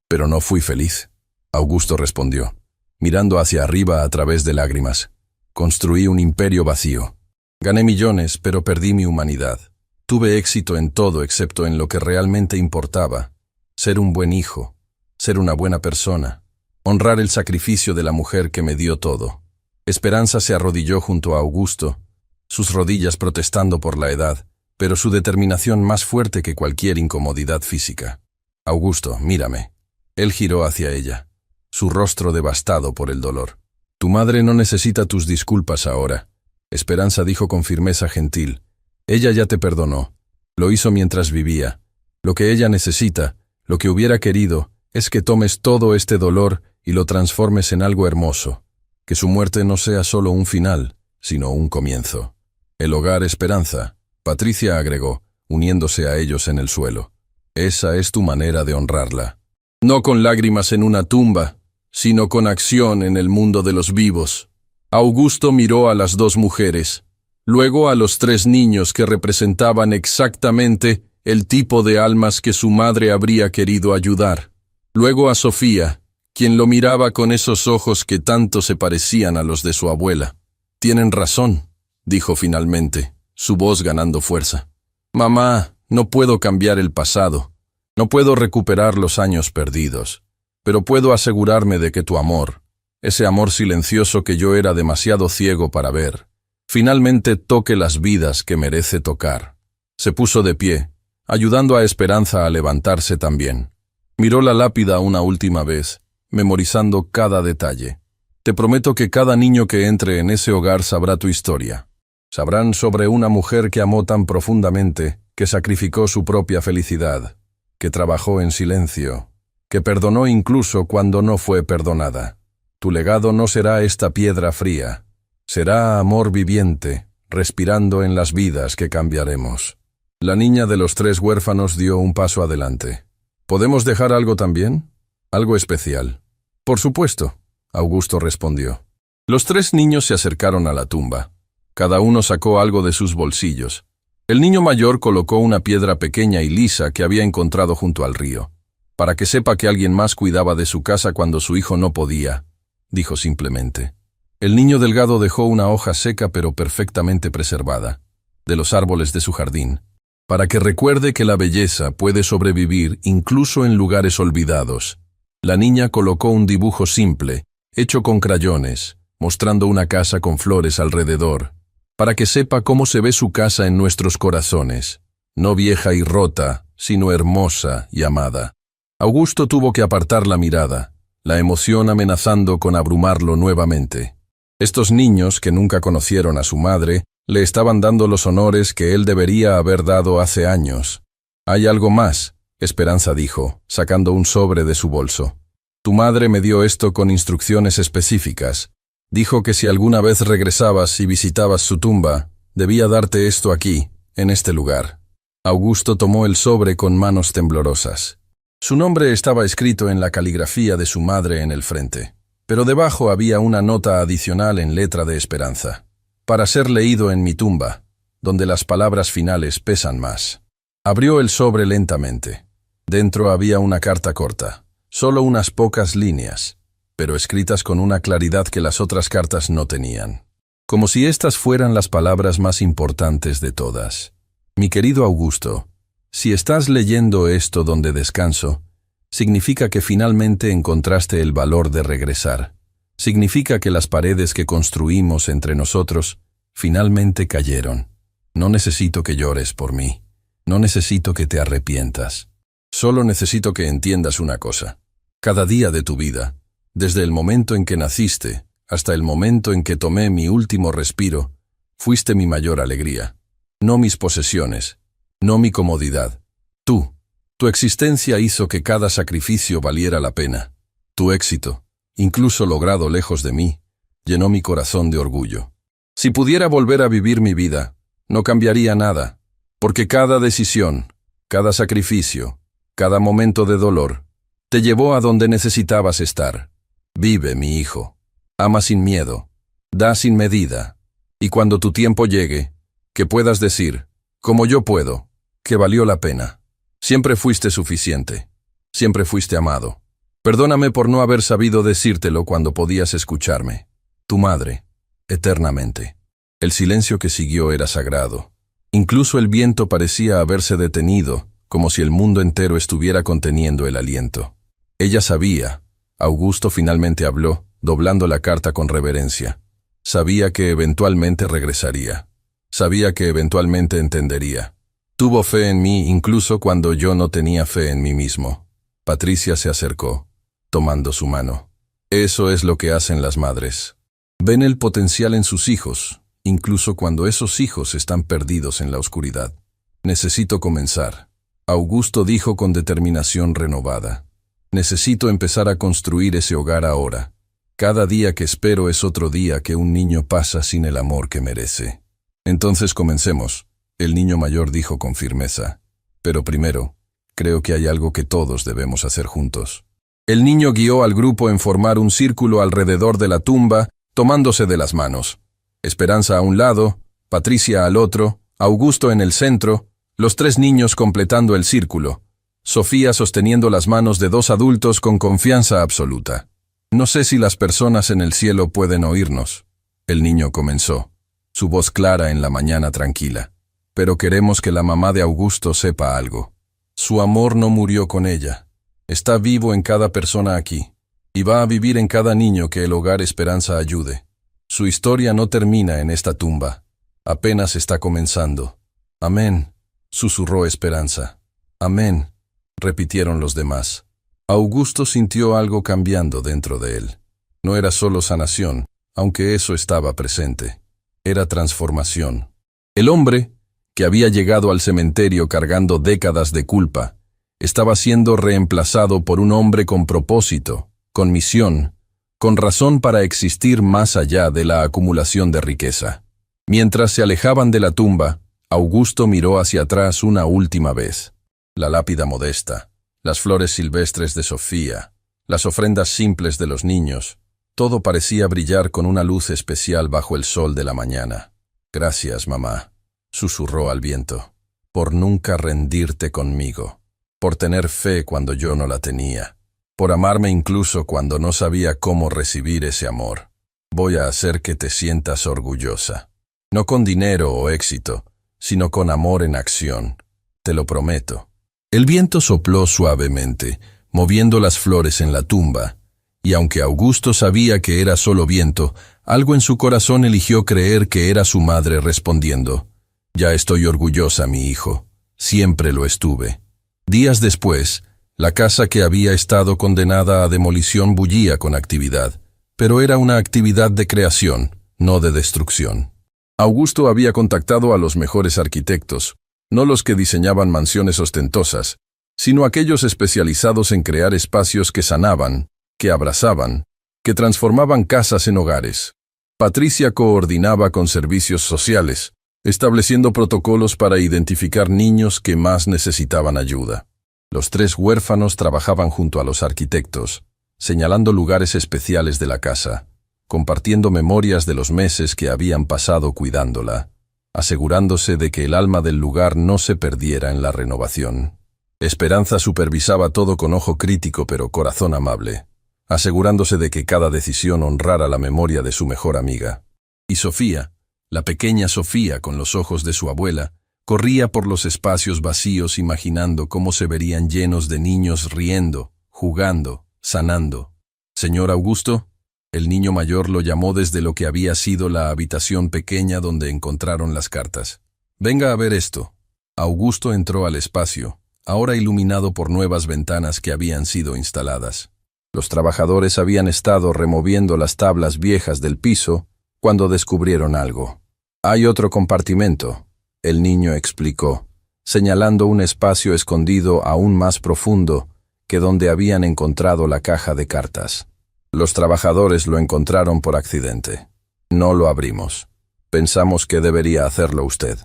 «Pero no fui feliz», Augusto respondió, mirando hacia arriba a través de lágrimas. «Construí un imperio vacío. Gané millones, pero perdí mi humanidad. Tuve éxito en todo excepto en lo que realmente importaba: ser un buen hijo, ser una buena persona, honrar el sacrificio de la mujer que me dio todo». Esperanza se arrodilló junto a Augusto, sus rodillas protestando por la edad, pero su determinación más fuerte que cualquier incomodidad física. «Augusto, mírame». Él giró hacia ella, su rostro devastado por el dolor. «Tu madre no necesita tus disculpas ahora», Esperanza dijo con firmeza gentil. «Ella ya te perdonó. Lo hizo mientras vivía. Lo que ella necesita, lo que hubiera querido, es que tomes todo este dolor y lo transformes en algo hermoso. Que su muerte no sea solo un final, sino un comienzo». «El hogar Esperanza», Patricia agregó, uniéndose a ellos en el suelo. «Esa es tu manera de honrarla. No con lágrimas en una tumba, sino con acción en el mundo de los vivos». Augusto miró a las 2 mujeres, luego a los 3 niños que representaban exactamente el tipo de almas que su madre habría querido ayudar. Luego a Sofía, quien lo miraba con esos ojos que tanto se parecían a los de su abuela. «Tienen razón», dijo finalmente, su voz ganando fuerza. «Mamá, no puedo cambiar el pasado. No puedo recuperar los años perdidos, pero puedo asegurarme de que tu amor, ese amor silencioso que yo era demasiado ciego para ver, finalmente toque las vidas que merece tocar». Se puso de pie, ayudando a Esperanza a levantarse también. Miró la lápida una última vez, memorizando cada detalle. «Te prometo que cada niño que entre en ese hogar sabrá tu historia. Sabrán sobre una mujer que amó tan profundamente, que sacrificó su propia felicidad, que trabajó en silencio, que perdonó incluso cuando no fue perdonada. Tu legado no será esta piedra fría, será amor viviente, respirando en las vidas que cambiaremos. La niña de los 3 huérfanos dio un paso adelante. ¿Podemos dejar algo también? Algo especial. Por supuesto, Augusto respondió. Los 3 niños se acercaron a la tumba. Cada uno sacó algo de sus bolsillos. El niño mayor colocó una piedra pequeña y lisa que había encontrado junto al río. Para que sepa que alguien más cuidaba de su casa cuando su hijo no podía, dijo simplemente. El niño delgado dejó una hoja seca pero perfectamente preservada, de los árboles de su jardín, para que recuerde que la belleza puede sobrevivir incluso en lugares olvidados. La niña colocó un dibujo simple, hecho con crayones, mostrando una casa con flores alrededor, para que sepa cómo se ve su casa en nuestros corazones, no vieja y rota, sino hermosa y amada. Augusto tuvo que apartar la mirada, la emoción amenazando con abrumarlo nuevamente. Estos niños, que nunca conocieron a su madre, le estaban dando los honores que él debería haber dado hace años. «Hay algo más», Esperanza dijo, sacando un sobre de su bolso. «Tu madre me dio esto con instrucciones específicas. Dijo que si alguna vez regresabas y visitabas su tumba, debía darte esto aquí, en este lugar». Augusto tomó el sobre con manos temblorosas. Su nombre estaba escrito en la caligrafía de su madre en el frente, pero debajo había una nota adicional en letra de esperanza. «Para ser leído en mi tumba, donde las palabras finales pesan más». Abrió el sobre lentamente. Dentro había una carta corta, solo unas pocas líneas, pero escritas con una claridad que las otras cartas no tenían. Como si estas fueran las palabras más importantes de todas. «Mi querido Augusto, si estás leyendo esto donde descanso, significa que finalmente encontraste el valor de regresar. Significa que las paredes que construimos entre nosotros finalmente cayeron. No necesito que llores por mí. No necesito que te arrepientas. Solo necesito que entiendas una cosa. Cada día de tu vida, desde el momento en que naciste hasta el momento en que tomé mi último respiro, fuiste mi mayor alegría. No mis posesiones, no mi comodidad. Tú, tu existencia hizo que cada sacrificio valiera la pena. Tu éxito, incluso logrado lejos de mí, llenó mi corazón de orgullo. Si pudiera volver a vivir mi vida, no cambiaría nada, porque cada decisión, cada sacrificio, cada momento de dolor, te llevó a donde necesitabas estar. Vive, mi hijo. Ama sin miedo. Da sin medida. Y cuando tu tiempo llegue, que puedas decir, como yo puedo, que valió la pena. Siempre fuiste suficiente. Siempre fuiste amado. Perdóname por no haber sabido decírtelo cuando podías escucharme. Tu madre, eternamente». El silencio que siguió era sagrado. Incluso el viento parecía haberse detenido, como si el mundo entero estuviera conteniendo el aliento. Ella sabía. Augusto finalmente habló, doblando la carta con reverencia. Sabía que eventualmente regresaría. Sabía que eventualmente entendería. Tuvo fe en mí incluso cuando yo no tenía fe en mí mismo. Patricia se acercó, tomando su mano. Eso es lo que hacen las madres. Ven el potencial en sus hijos, incluso cuando esos hijos están perdidos en la oscuridad. Necesito comenzar. Augusto dijo con determinación renovada. Necesito empezar a construir ese hogar ahora. Cada día que espero es otro día que un niño pasa sin el amor que merece. Entonces comencemos, el niño mayor dijo con firmeza. Pero primero, creo que hay algo que todos debemos hacer juntos. El niño guió al grupo en formar un círculo alrededor de la tumba, tomándose de las manos. Esperanza a un lado, Patricia al otro, Augusto en el centro, los 3 niños completando el círculo. Sofía sosteniendo las manos de 2 adultos con confianza absoluta. «No sé si las personas en el cielo pueden oírnos», el niño comenzó, su voz clara en la mañana tranquila. «Pero queremos que la mamá de Augusto sepa algo. Su amor no murió con ella. Está vivo en cada persona aquí, y va a vivir en cada niño que el Hogar Esperanza ayude. Su historia no termina en esta tumba. Apenas está comenzando. Amén», susurró Esperanza. «Amén», repitieron los demás. Augusto sintió algo cambiando dentro de él. No era solo sanación, aunque eso estaba presente. era transformación. El hombre, que había llegado al cementerio cargando décadas de culpa, estaba siendo reemplazado por un hombre con propósito, con misión, con razón para existir más allá de la acumulación de riqueza. Mientras se alejaban de la tumba, Augusto miró hacia atrás una última vez. La lápida modesta, las flores silvestres de Sofía, las ofrendas simples de los niños, todo parecía brillar con una luz especial bajo el sol de la mañana. «Gracias, mamá», susurró al viento, «por nunca rendirte conmigo, por tener fe cuando yo no la tenía, por amarme incluso cuando no sabía cómo recibir ese amor. Voy a hacer que te sientas orgullosa, no con dinero o éxito, sino con amor en acción, te lo prometo». El viento sopló suavemente, moviendo las flores en la tumba, y aunque Augusto sabía que era solo viento, algo en su corazón eligió creer que era su madre respondiendo: «Ya estoy orgullosa, mi hijo, siempre lo estuve». Días después, la casa que había estado condenada a demolición bullía con actividad, pero era una actividad de creación, no de destrucción. Augusto había contactado a los mejores arquitectos, no los que diseñaban mansiones ostentosas, sino aquellos especializados en crear espacios que sanaban, que abrazaban, que transformaban casas en hogares. Patricia coordinaba con servicios sociales, estableciendo protocolos para identificar niños que más necesitaban ayuda. Los 3 huérfanos trabajaban junto a los arquitectos, señalando lugares especiales de la casa, compartiendo memorias de los meses que habían pasado cuidándola, asegurándose de que el alma del lugar no se perdiera en la renovación. Esperanza supervisaba todo con ojo crítico pero corazón amable, asegurándose de que cada decisión honrara la memoria de su mejor amiga. Y Sofía, la pequeña Sofía con los ojos de su abuela, corría por los espacios vacíos imaginando cómo se verían llenos de niños riendo, jugando, sanando. «Señor Augusto», el niño mayor lo llamó desde lo que había sido la habitación pequeña donde encontraron las cartas. «Venga a ver esto». Augusto entró al espacio, ahora iluminado por nuevas ventanas que habían sido instaladas. Los trabajadores habían estado removiendo las tablas viejas del piso cuando descubrieron algo. «Hay otro compartimento», el niño explicó, señalando un espacio escondido aún más profundo que donde habían encontrado la caja de cartas. «Los trabajadores lo encontraron por accidente. No lo abrimos. Pensamos que debería hacerlo usted».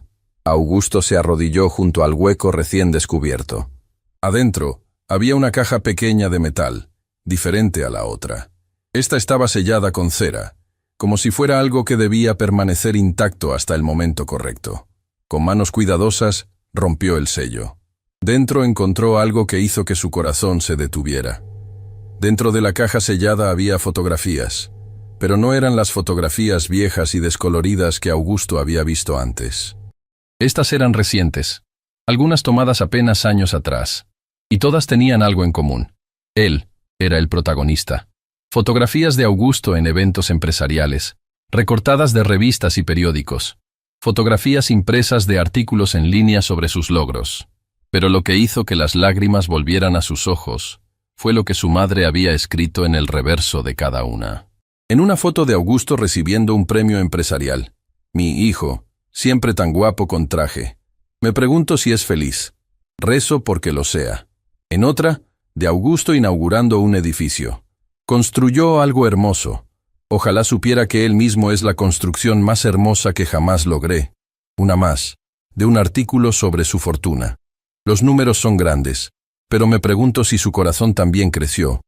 Augusto se arrodilló junto al hueco recién descubierto. Adentro había una caja pequeña de metal, diferente a la otra. Esta estaba sellada con cera, como si fuera algo que debía permanecer intacto hasta el momento correcto. Con manos cuidadosas, rompió el sello. Dentro encontró algo que hizo que su corazón se detuviera. Dentro de la caja sellada había fotografías, pero no eran las fotografías viejas y descoloridas que Augusto había visto antes. Estas eran recientes, algunas tomadas apenas años atrás, y todas tenían algo en común. Él era el protagonista. Fotografías de Augusto en eventos empresariales, recortadas de revistas y periódicos, fotografías impresas de artículos en línea sobre sus logros. Pero lo que hizo que las lágrimas volvieran a sus ojos fue lo que su madre había escrito en el reverso de cada una. En una foto de Augusto recibiendo un premio empresarial: «Mi hijo, siempre tan guapo con traje. Me pregunto si es feliz. Rezo porque lo sea». En otra, de Augusto inaugurando un edificio: «Construyó algo hermoso. Ojalá supiera que él mismo es la construcción más hermosa que jamás logré». Una más, de un artículo sobre su fortuna: «Los números son grandes, pero me pregunto si su corazón también creció.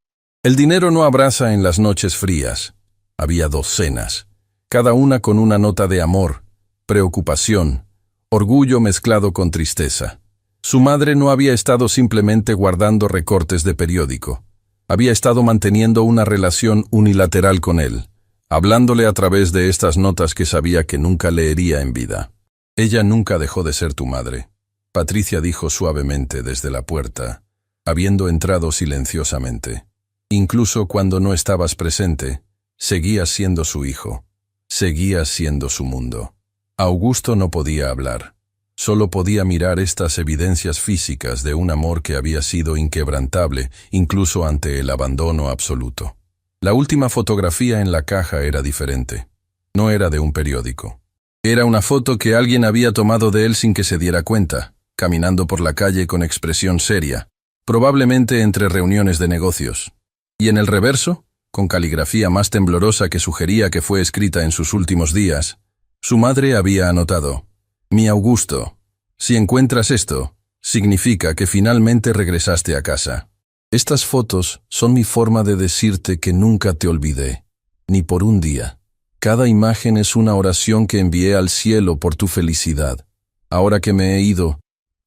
El dinero no abraza en las noches frías». Había 2 cenas, cada una con una nota de amor, preocupación, orgullo mezclado con tristeza. Su madre no había estado simplemente guardando recortes de periódico. Había estado manteniendo una relación unilateral con él, hablándole a través de estas notas que sabía que nunca leería en vida. «Ella nunca dejó de ser tu madre», Patricia dijo suavemente desde la puerta, habiendo entrado silenciosamente. «Incluso cuando no estabas presente, seguías siendo su hijo, seguías siendo su mundo». Augusto no podía hablar. Solo podía mirar estas evidencias físicas de un amor que había sido inquebrantable, incluso ante el abandono absoluto. La última fotografía en la caja era diferente. No era de un periódico. Era una foto que alguien había tomado de él sin que se diera cuenta, caminando por la calle con expresión seria, probablemente entre reuniones de negocios. Y en el reverso, con caligrafía más temblorosa que sugería que fue escrita en sus últimos días, su madre había anotado: «Mi Augusto, si encuentras esto, significa que finalmente regresaste a casa. Estas fotos son mi forma de decirte que nunca te olvidé, ni por un día. Cada imagen es una oración que envié al cielo por tu felicidad. Ahora que me he ido,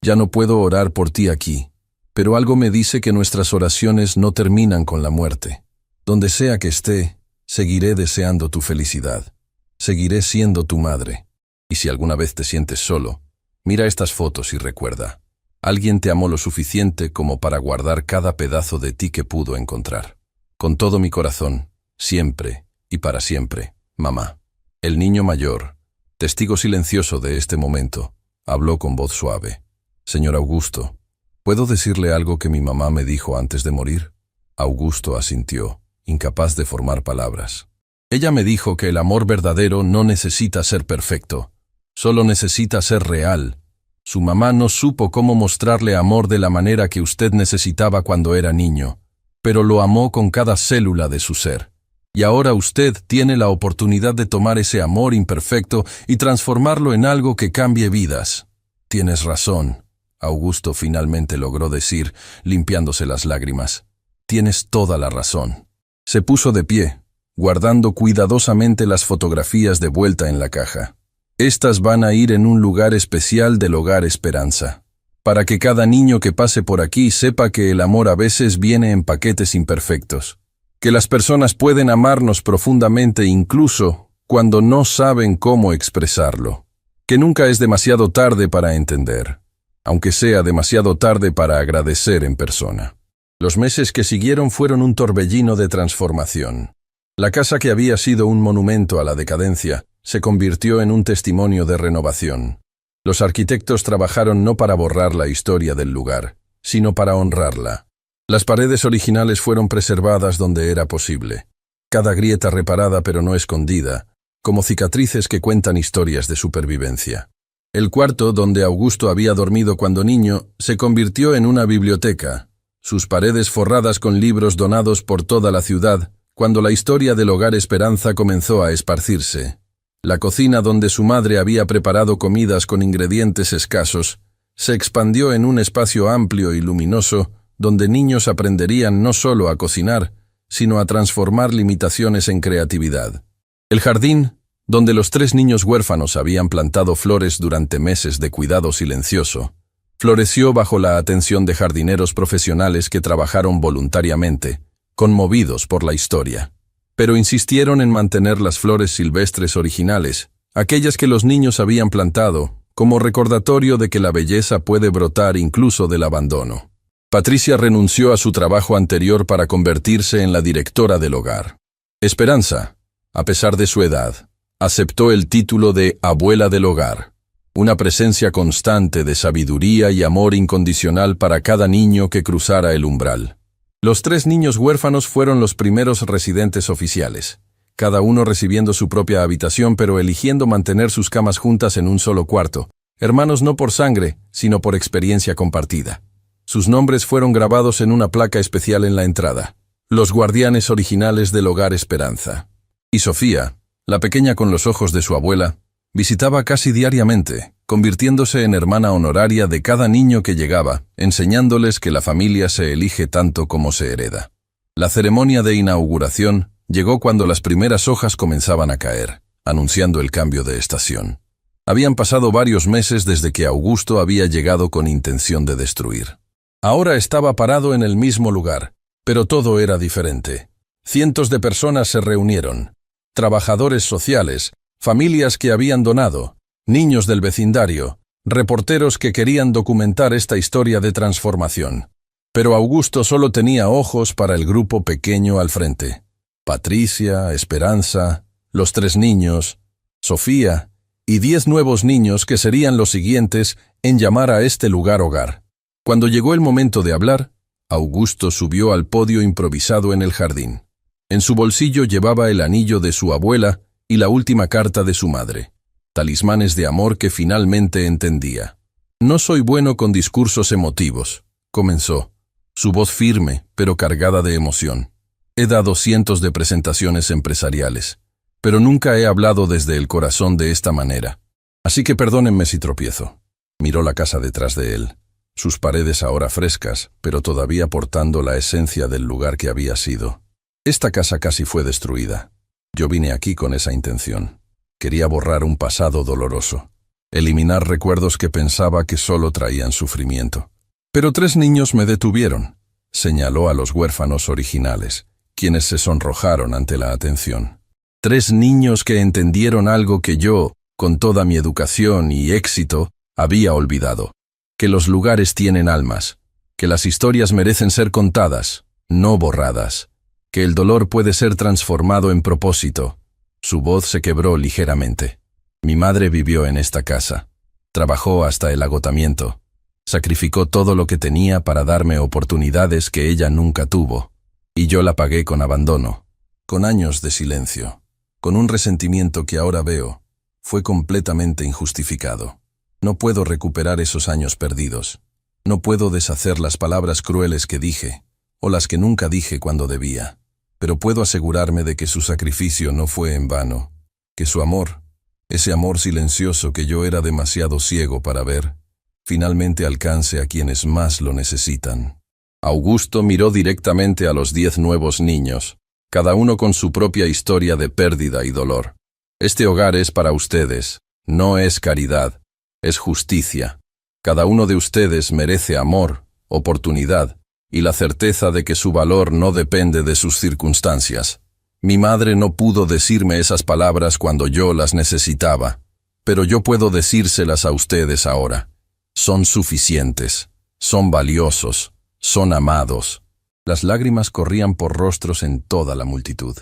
ya no puedo orar por ti aquí, pero algo me dice que nuestras oraciones no terminan con la muerte. Donde sea que esté, seguiré deseando tu felicidad. Seguiré siendo tu madre. Y si alguna vez te sientes solo, mira estas fotos y recuerda: alguien te amó lo suficiente como para guardar cada pedazo de ti que pudo encontrar. Con todo mi corazón, siempre y para siempre, mamá». El niño mayor, testigo silencioso de este momento, habló con voz suave: «Señor Augusto, ¿puedo decirle algo que mi mamá me dijo antes de morir?». Augusto asintió, incapaz de formar palabras. «Ella me dijo que el amor verdadero no necesita ser perfecto, solo necesita ser real. Su mamá no supo cómo mostrarle amor de la manera que usted necesitaba cuando era niño, pero lo amó con cada célula de su ser. Y ahora usted tiene la oportunidad de tomar ese amor imperfecto y transformarlo en algo que cambie vidas». «Tienes razón», Augusto finalmente logró decir, limpiándose las lágrimas. «Tienes toda la razón». Se puso de pie, guardando cuidadosamente las fotografías de vuelta en la caja. «Estas van a ir en un lugar especial del Hogar Esperanza, para que cada niño que pase por aquí sepa que el amor a veces viene en paquetes imperfectos, que las personas pueden amarnos profundamente incluso cuando no saben cómo expresarlo, que nunca es demasiado tarde para entender, aunque sea demasiado tarde para agradecer en persona». Los meses que siguieron fueron un torbellino de transformación. La casa que había sido un monumento a la decadencia se convirtió en un testimonio de renovación. Los arquitectos trabajaron no para borrar la historia del lugar, sino para honrarla. Las paredes originales fueron preservadas donde era posible, cada grieta reparada pero no escondida, como cicatrices que cuentan historias de supervivencia. El cuarto donde Augusto había dormido cuando niño se convirtió en una biblioteca, sus paredes forradas con libros donados por toda la ciudad, cuando la historia del Hogar Esperanza comenzó a esparcirse. La cocina donde su madre había preparado comidas con ingredientes escasos se expandió en un espacio amplio y luminoso donde niños aprenderían no solo a cocinar, sino a transformar limitaciones en creatividad. El jardín, donde los 3 niños huérfanos habían plantado flores durante meses de cuidado silencioso, floreció bajo la atención de jardineros profesionales que trabajaron voluntariamente, conmovidos por la historia. Pero insistieron en mantener las flores silvestres originales, aquellas que los niños habían plantado, como recordatorio de que la belleza puede brotar incluso del abandono. Patricia renunció a su trabajo anterior para convertirse en la directora del hogar. Esperanza, a pesar de su edad, aceptó el título de abuela del hogar, una presencia constante de sabiduría y amor incondicional para cada niño que cruzara el umbral. Los 3 niños huérfanos fueron los primeros residentes oficiales, cada uno recibiendo su propia habitación pero eligiendo mantener sus camas juntas en un solo cuarto, hermanos no por sangre, sino por experiencia compartida. Sus nombres fueron grabados en una placa especial en la entrada: los guardianes originales del Hogar Esperanza. Y Sofía, la pequeña con los ojos de su abuela, visitaba casi diariamente, convirtiéndose en hermana honoraria de cada niño que llegaba, enseñándoles que la familia se elige tanto como se hereda. La ceremonia de inauguración llegó cuando las primeras hojas comenzaban a caer, anunciando el cambio de estación. Habían pasado varios meses desde que Augusto había llegado con intención de destruir. Ahora estaba parado en el mismo lugar, pero todo era diferente. Cientos de personas se reunieron: trabajadores sociales, familias que habían donado, niños del vecindario, reporteros que querían documentar esta historia de transformación. Pero Augusto solo tenía ojos para el grupo pequeño al frente: Patricia, Esperanza, los 3 niños, Sofía y 10 nuevos niños que serían los siguientes en llamar a este lugar hogar. Cuando llegó el momento de hablar, Augusto subió al podio improvisado en el jardín. En su bolsillo llevaba el anillo de su abuela y la última carta de su madre. talismanes de amor que finalmente entendía. No soy bueno con discursos emotivos, comenzó, su voz firme, pero cargada de emoción. He dado cientos de presentaciones empresariales, pero nunca he hablado desde el corazón de esta manera. Así que perdónenme si tropiezo. Miró la casa detrás de él, sus paredes ahora frescas, pero todavía portando la esencia del lugar que había sido. Esta casa casi fue destruida. Yo vine aquí con esa intención. Quería borrar un pasado doloroso, eliminar recuerdos que pensaba que solo traían sufrimiento. Pero 3 niños me detuvieron, señaló a los huérfanos originales, quienes se sonrojaron ante la atención. 3 niños que entendieron algo que yo, con toda mi educación y éxito, había olvidado. Que los lugares tienen almas, que las historias merecen ser contadas, no borradas, que el dolor puede ser transformado en propósito. Su voz se quebró ligeramente. Mi madre vivió en esta casa, trabajó hasta el agotamiento, sacrificó todo lo que tenía para darme oportunidades que ella nunca tuvo, y yo la pagué con abandono, con años de silencio, con un resentimiento que ahora veo, fue completamente injustificado. No puedo recuperar esos años perdidos. No puedo deshacer las palabras crueles que dije, o las que nunca dije cuando debía. Pero puedo asegurarme de que su sacrificio no fue en vano, que su amor, ese amor silencioso que yo era demasiado ciego para ver, finalmente alcance a quienes más lo necesitan. Augusto miró directamente a los 10 nuevos niños, cada uno con su propia historia de pérdida y dolor. Este hogar es para ustedes, no es caridad. Es justicia. Cada uno de ustedes merece amor, oportunidad, y la certeza de que su valor no depende de sus circunstancias. Mi madre no pudo decirme esas palabras cuando yo las necesitaba, pero yo puedo decírselas a ustedes ahora. Son suficientes, son valiosos, son amados. Las lágrimas corrían por rostros en toda la multitud.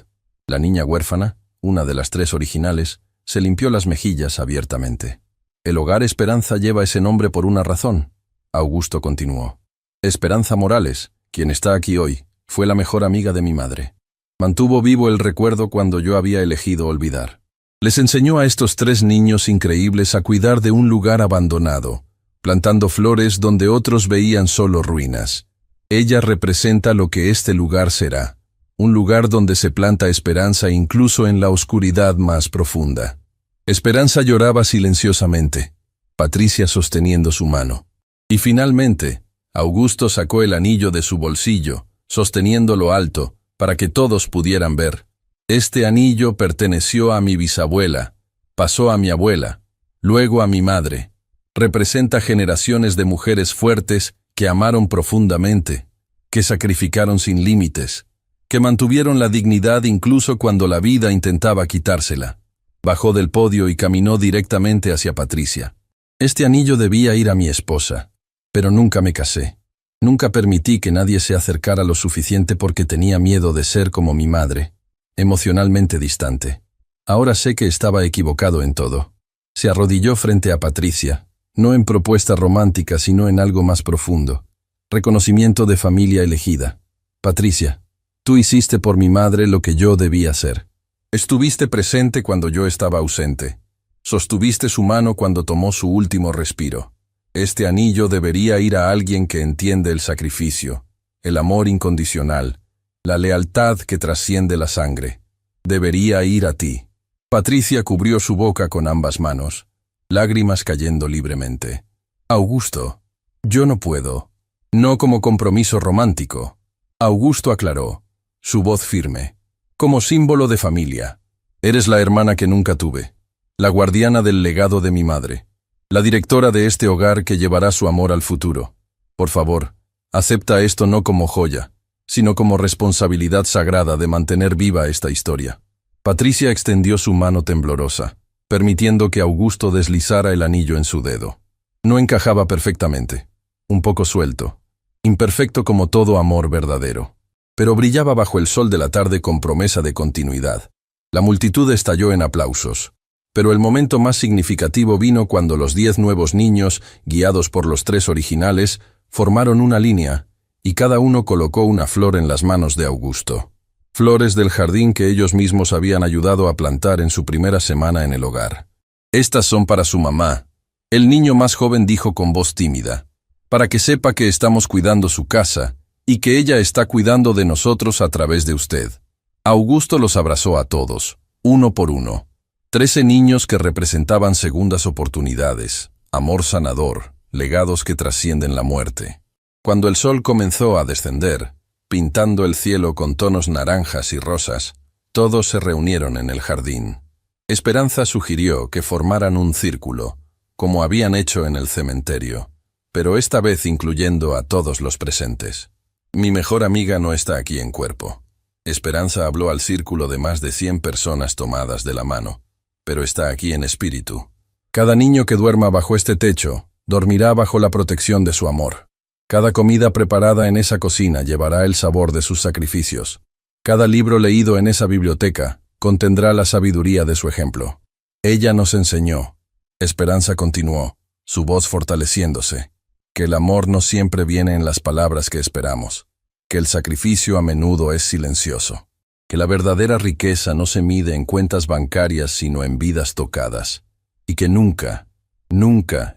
La niña huérfana, una de las 3 originales, se limpió las mejillas abiertamente. El Hogar Esperanza lleva ese nombre por una razón, Augusto continuó. Esperanza Morales, quien está aquí hoy, fue la mejor amiga de mi madre. Mantuvo vivo el recuerdo cuando yo había elegido olvidar. Les enseñó a estos 3 niños increíbles a cuidar de un lugar abandonado, plantando flores donde otros veían solo ruinas. Ella representa lo que este lugar será, un lugar donde se planta esperanza incluso en la oscuridad más profunda. Esperanza lloraba silenciosamente, Patricia sosteniendo su mano. Y finalmente, Augusto sacó el anillo de su bolsillo, sosteniéndolo alto, para que todos pudieran ver. Este anillo perteneció a mi bisabuela, pasó a mi abuela, luego a mi madre. Representa generaciones de mujeres fuertes que amaron profundamente, que sacrificaron sin límites, que mantuvieron la dignidad incluso cuando la vida intentaba quitársela. Bajó del podio y caminó directamente hacia Patricia. Este anillo debía ir a mi esposa, pero nunca me casé. Nunca permití que nadie se acercara lo suficiente porque tenía miedo de ser como mi madre, emocionalmente distante. Ahora sé que estaba equivocado en todo. Se arrodilló frente a Patricia, no en propuesta romántica sino en algo más profundo. Reconocimiento de familia elegida. Patricia, tú hiciste por mi madre lo que yo debía hacer. Estuviste presente cuando yo estaba ausente. Sostuviste su mano cuando tomó su último respiro. Este anillo debería ir a alguien que entiende el sacrificio, el amor incondicional, la lealtad que trasciende la sangre. Debería ir a ti. Patricia cubrió su boca con ambas manos, lágrimas cayendo libremente. Augusto, yo no puedo. No como compromiso romántico. Augusto aclaró, su voz firme. Como símbolo de familia. Eres la hermana que nunca tuve, la guardiana del legado de mi madre, la directora de este hogar que llevará su amor al futuro. Por favor, acepta esto no como joya, sino como responsabilidad sagrada de mantener viva esta historia. Patricia extendió su mano temblorosa, permitiendo que Augusto deslizara el anillo en su dedo. No encajaba perfectamente, un poco suelto, imperfecto como todo amor verdadero. Pero brillaba bajo el sol de la tarde con promesa de continuidad. La multitud estalló en aplausos, pero el momento más significativo vino cuando los 10 nuevos niños, guiados por los 3 originales, formaron una línea, y cada uno colocó una flor en las manos de Augusto. Flores del jardín que ellos mismos habían ayudado a plantar en su primera semana en el hogar. Estas son para su mamá. El niño más joven dijo con voz tímida, para que sepa que estamos cuidando su casa y que ella está cuidando de nosotros a través de usted. Augusto los abrazó a todos, uno por uno. 13 niños que representaban segundas oportunidades, amor sanador, legados que trascienden la muerte. Cuando el sol comenzó a descender, pintando el cielo con tonos naranjas y rosas, todos se reunieron en el jardín. Esperanza sugirió que formaran un círculo, como habían hecho en el cementerio, pero esta vez incluyendo a todos los presentes. Mi mejor amiga no está aquí en cuerpo. Esperanza habló al círculo de más de 100 personas tomadas de la mano, pero está aquí en espíritu. Cada niño que duerma bajo este techo dormirá bajo la protección de su amor. Cada comida preparada en esa cocina llevará el sabor de sus sacrificios. Cada libro leído en esa biblioteca contendrá la sabiduría de su ejemplo. Ella nos enseñó. Esperanza continuó, su voz fortaleciéndose, que el amor no siempre viene en las palabras que esperamos, que el sacrificio a menudo es silencioso, que la verdadera riqueza no se mide en cuentas bancarias sino en vidas tocadas, y que nunca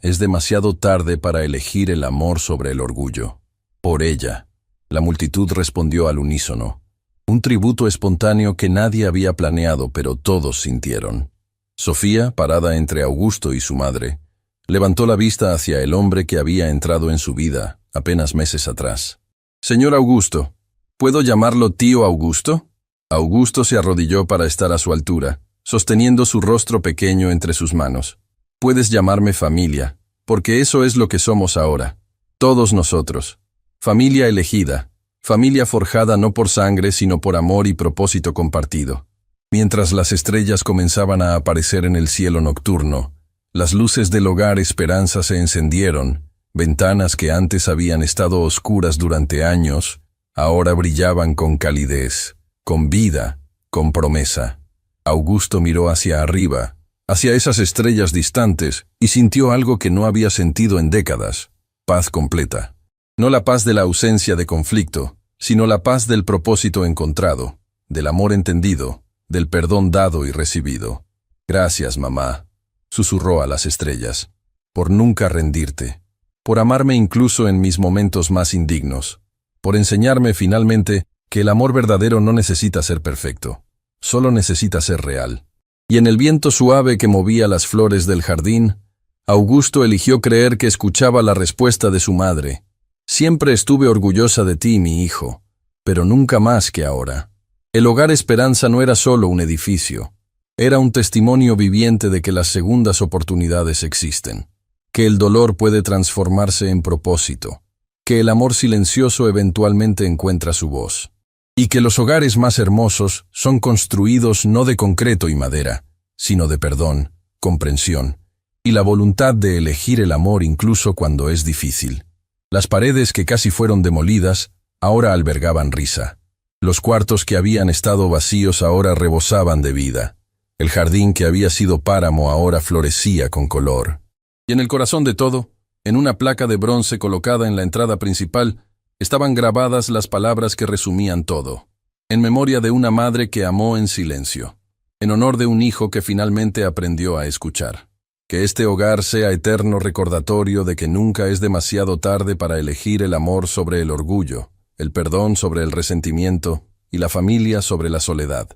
es demasiado tarde para elegir el amor sobre el orgullo. Por ella, la multitud respondió al unísono, un tributo espontáneo que nadie había planeado pero todos sintieron. Sofía, parada entre Augusto y su madre, levantó la vista hacia el hombre que había entrado en su vida apenas meses atrás. «Señor Augusto, ¿puedo llamarlo tío Augusto?» Augusto se arrodilló para estar a su altura, sosteniendo su rostro pequeño entre sus manos. «Puedes llamarme familia, porque eso es lo que somos ahora. Todos nosotros. Familia elegida, familia forjada no por sangre sino por amor y propósito compartido». Mientras las estrellas comenzaban a aparecer en el cielo nocturno, las luces del hogar Esperanza se encendieron, ventanas que antes habían estado oscuras durante años, ahora brillaban con calidez, con vida, con promesa. Augusto miró hacia arriba, hacia esas estrellas distantes, y sintió algo que no había sentido en décadas: paz completa. No la paz de la ausencia de conflicto, sino la paz del propósito encontrado, del amor entendido, del perdón dado y recibido. «Gracias, mamá», susurró a las estrellas, «por nunca rendirte, por amarme incluso en mis momentos más indignos, por enseñarme finalmente que el amor verdadero no necesita ser perfecto, solo necesita ser real». Y en el viento suave que movía las flores del jardín, Augusto eligió creer que escuchaba la respuesta de su madre. «Siempre estuve orgullosa de ti, mi hijo, pero nunca más que ahora». El hogar Esperanza no era solo un edificio, era un testimonio viviente de que las segundas oportunidades existen, que el dolor puede transformarse en propósito, que el amor silencioso eventualmente encuentra su voz, y que los hogares más hermosos son construidos no de concreto y madera, sino de perdón, comprensión, y la voluntad de elegir el amor incluso cuando es difícil. Las paredes que casi fueron demolidas ahora albergaban risa. Los cuartos que habían estado vacíos ahora rebosaban de vida. El jardín que había sido páramo ahora florecía con color. Y en el corazón de todo, en una placa de bronce colocada en la entrada principal, estaban grabadas las palabras que resumían todo. En memoria de una madre que amó en silencio. En honor de un hijo que finalmente aprendió a escuchar. Que este hogar sea eterno recordatorio de que nunca es demasiado tarde para elegir el amor sobre el orgullo, el perdón sobre el resentimiento y la familia sobre la soledad.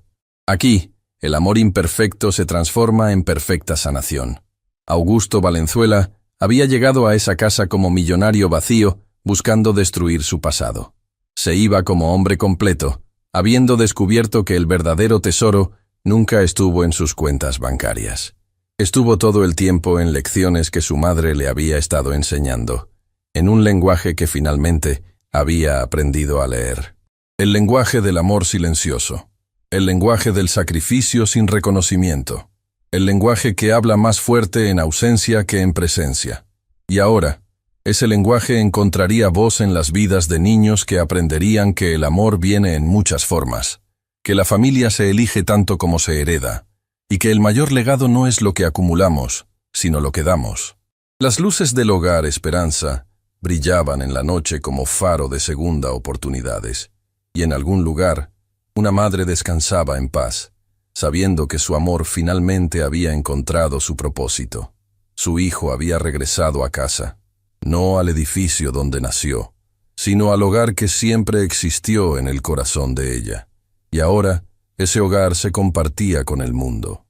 Aquí, el amor imperfecto se transforma en perfecta sanación. Augusto Valenzuela había llegado a esa casa como millonario vacío, buscando destruir su pasado. Se iba como hombre completo, habiendo descubierto que el verdadero tesoro nunca estuvo en sus cuentas bancarias. Estuvo todo el tiempo en lecciones que su madre le había estado enseñando, en un lenguaje que finalmente había aprendido a leer. El lenguaje del amor silencioso, el lenguaje del sacrificio sin reconocimiento, el lenguaje que habla más fuerte en ausencia que en presencia. Y ahora, ese lenguaje encontraría voz en las vidas de niños que aprenderían que el amor viene en muchas formas, que la familia se elige tanto como se hereda, y que el mayor legado no es lo que acumulamos, sino lo que damos. Las luces del hogar Esperanza brillaban en la noche como faro de segunda oportunidades, y en algún lugar, una madre descansaba en paz, sabiendo que su amor finalmente había encontrado su propósito. Su hijo había regresado a casa, no al edificio donde nació, sino al hogar que siempre existió en el corazón de ella. Y ahora, ese hogar se compartía con el mundo.